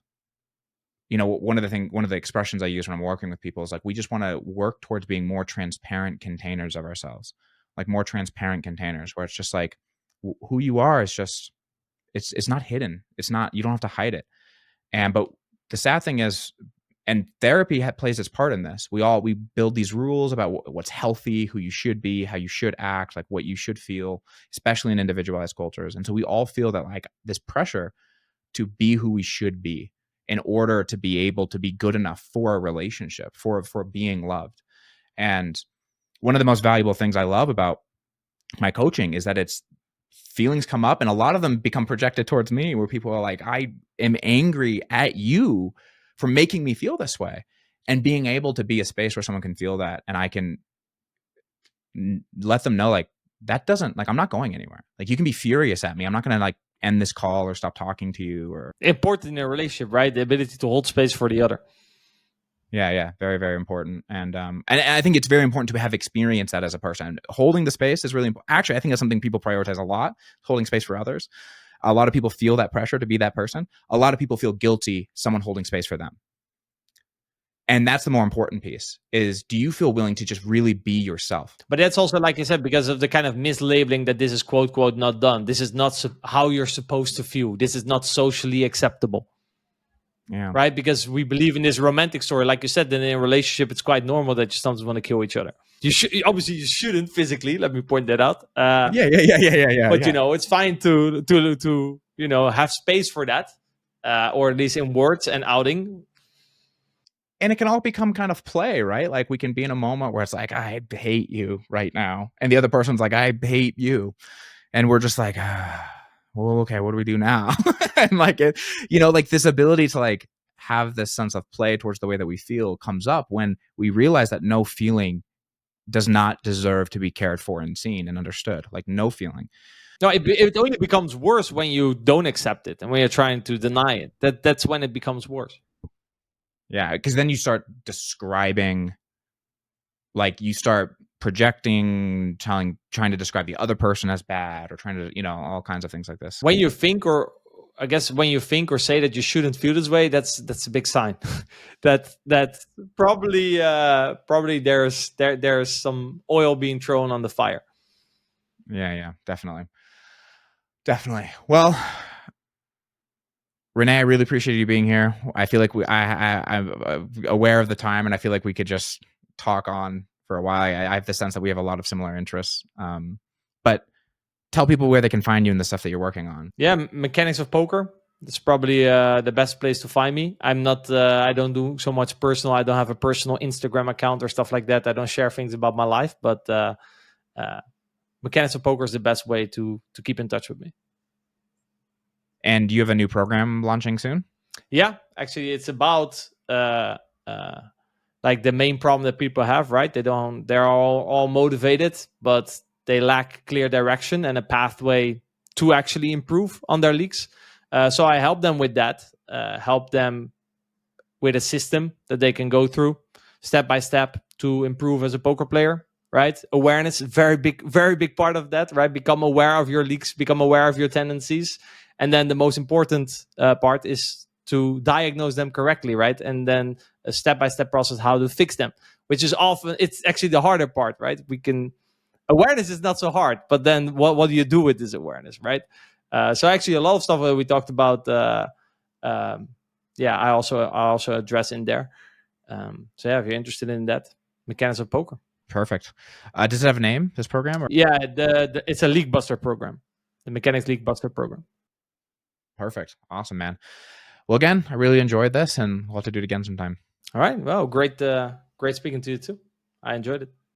One of the expressions I use when I'm working with people is like, we just want to work towards being more transparent containers of ourselves, like more transparent containers where it's just like who you are is just, it's not hidden. It's not, you don't have to hide it. But the sad thing is, and therapy plays its part in this. We build these rules about what's healthy, who you should be, how you should act, like what you should feel, especially in individualized cultures. And so we all feel that like this pressure to be who we should be in order to be able to be good enough for a relationship, for being loved. And one of the most valuable things I love about my coaching is that it's feelings come up and a lot of them become projected towards me, where people are like, I am angry at you for making me feel this way. And being able to be a space where someone can feel that, and I can let them know like, that doesn't, like, I'm not going anywhere. Like, you can be furious at me. I'm not going to like end this call or stop talking to you. Or important in a relationship, right? The ability to hold space for the other. Yeah, very, very important. And I think it's very important to have experienced that as a person. Holding the space is really important. Actually, I think that's something people prioritize a lot, holding space for others. A lot of people feel that pressure to be that person. A lot of people feel guilty, someone holding space for them. And that's the more important piece, is do you feel willing to just really be yourself? But that's also, like you said, because of the kind of mislabeling that this is quote, quote, not done. This is not how you're supposed to feel. This is not socially acceptable. Yeah. Right? Because we believe in this romantic story. Like you said, then in a relationship, it's quite normal that you sometimes want to kill each other. Obviously you shouldn't physically, let me point that out. Yeah. But it's fine to have space for that. Or at least in words and outing. And it can all become kind of play, right? Like we can be in a moment where it's like, I hate you right now. And the other person's like, I hate you. And we're just like, well, okay, what do we do now? And like, like this ability to like have this sense of play towards the way that we feel comes up when we realize that no feeling does not deserve to be cared for and seen and understood. Like no feeling. No, it only becomes worse when you don't accept it and when you're trying to deny it. That's when it becomes worse. Yeah, because then you start describing, like you start projecting, trying to describe the other person as bad, or trying to, all kinds of things like this. When you think, or I guess when you think or say that you shouldn't feel this way, that's a big sign that probably there's some oil being thrown on the fire. Yeah, definitely. Well, Rene, I really appreciate you being here. I feel like I'm aware of the time, and I feel like we could just talk on for a while. I have the sense that we have a lot of similar interests. But tell people where they can find you and the stuff that you're working on. Yeah, Mechanics of Poker. That's probably the best place to find me. I'm not. I don't do so much personal. I don't have a personal Instagram account or stuff like that. I don't share things about my life. But Mechanics of Poker is the best way to keep in touch with me. And you have a new program launching soon? Yeah, actually, it's about like the main problem that people have. Right? They're all motivated, but they lack clear direction and a pathway to actually improve on their leagues. So I help them with that. Help them with a system that they can go through step by step to improve as a poker player. Right? Awareness, very big part of that. Right? Become aware of your leagues. Become aware of your tendencies. And then the most important part is to diagnose them correctly, right? And then a step-by-step process how to fix them, which is often, it's actually the harder part, right? Awareness is not so hard, but then what do you do with this awareness, right? So actually a lot of stuff that we talked about, I also address in there. So yeah, if you're interested in that, Mechanics of Poker. Perfect. Does it have a name, this program? Or? Yeah, it's a League Buster program, the Mechanics League Buster program. Perfect. Awesome, man. Well, again, I really enjoyed this, and we'll have to do it again sometime. All right. Well, great speaking to you too. I enjoyed it.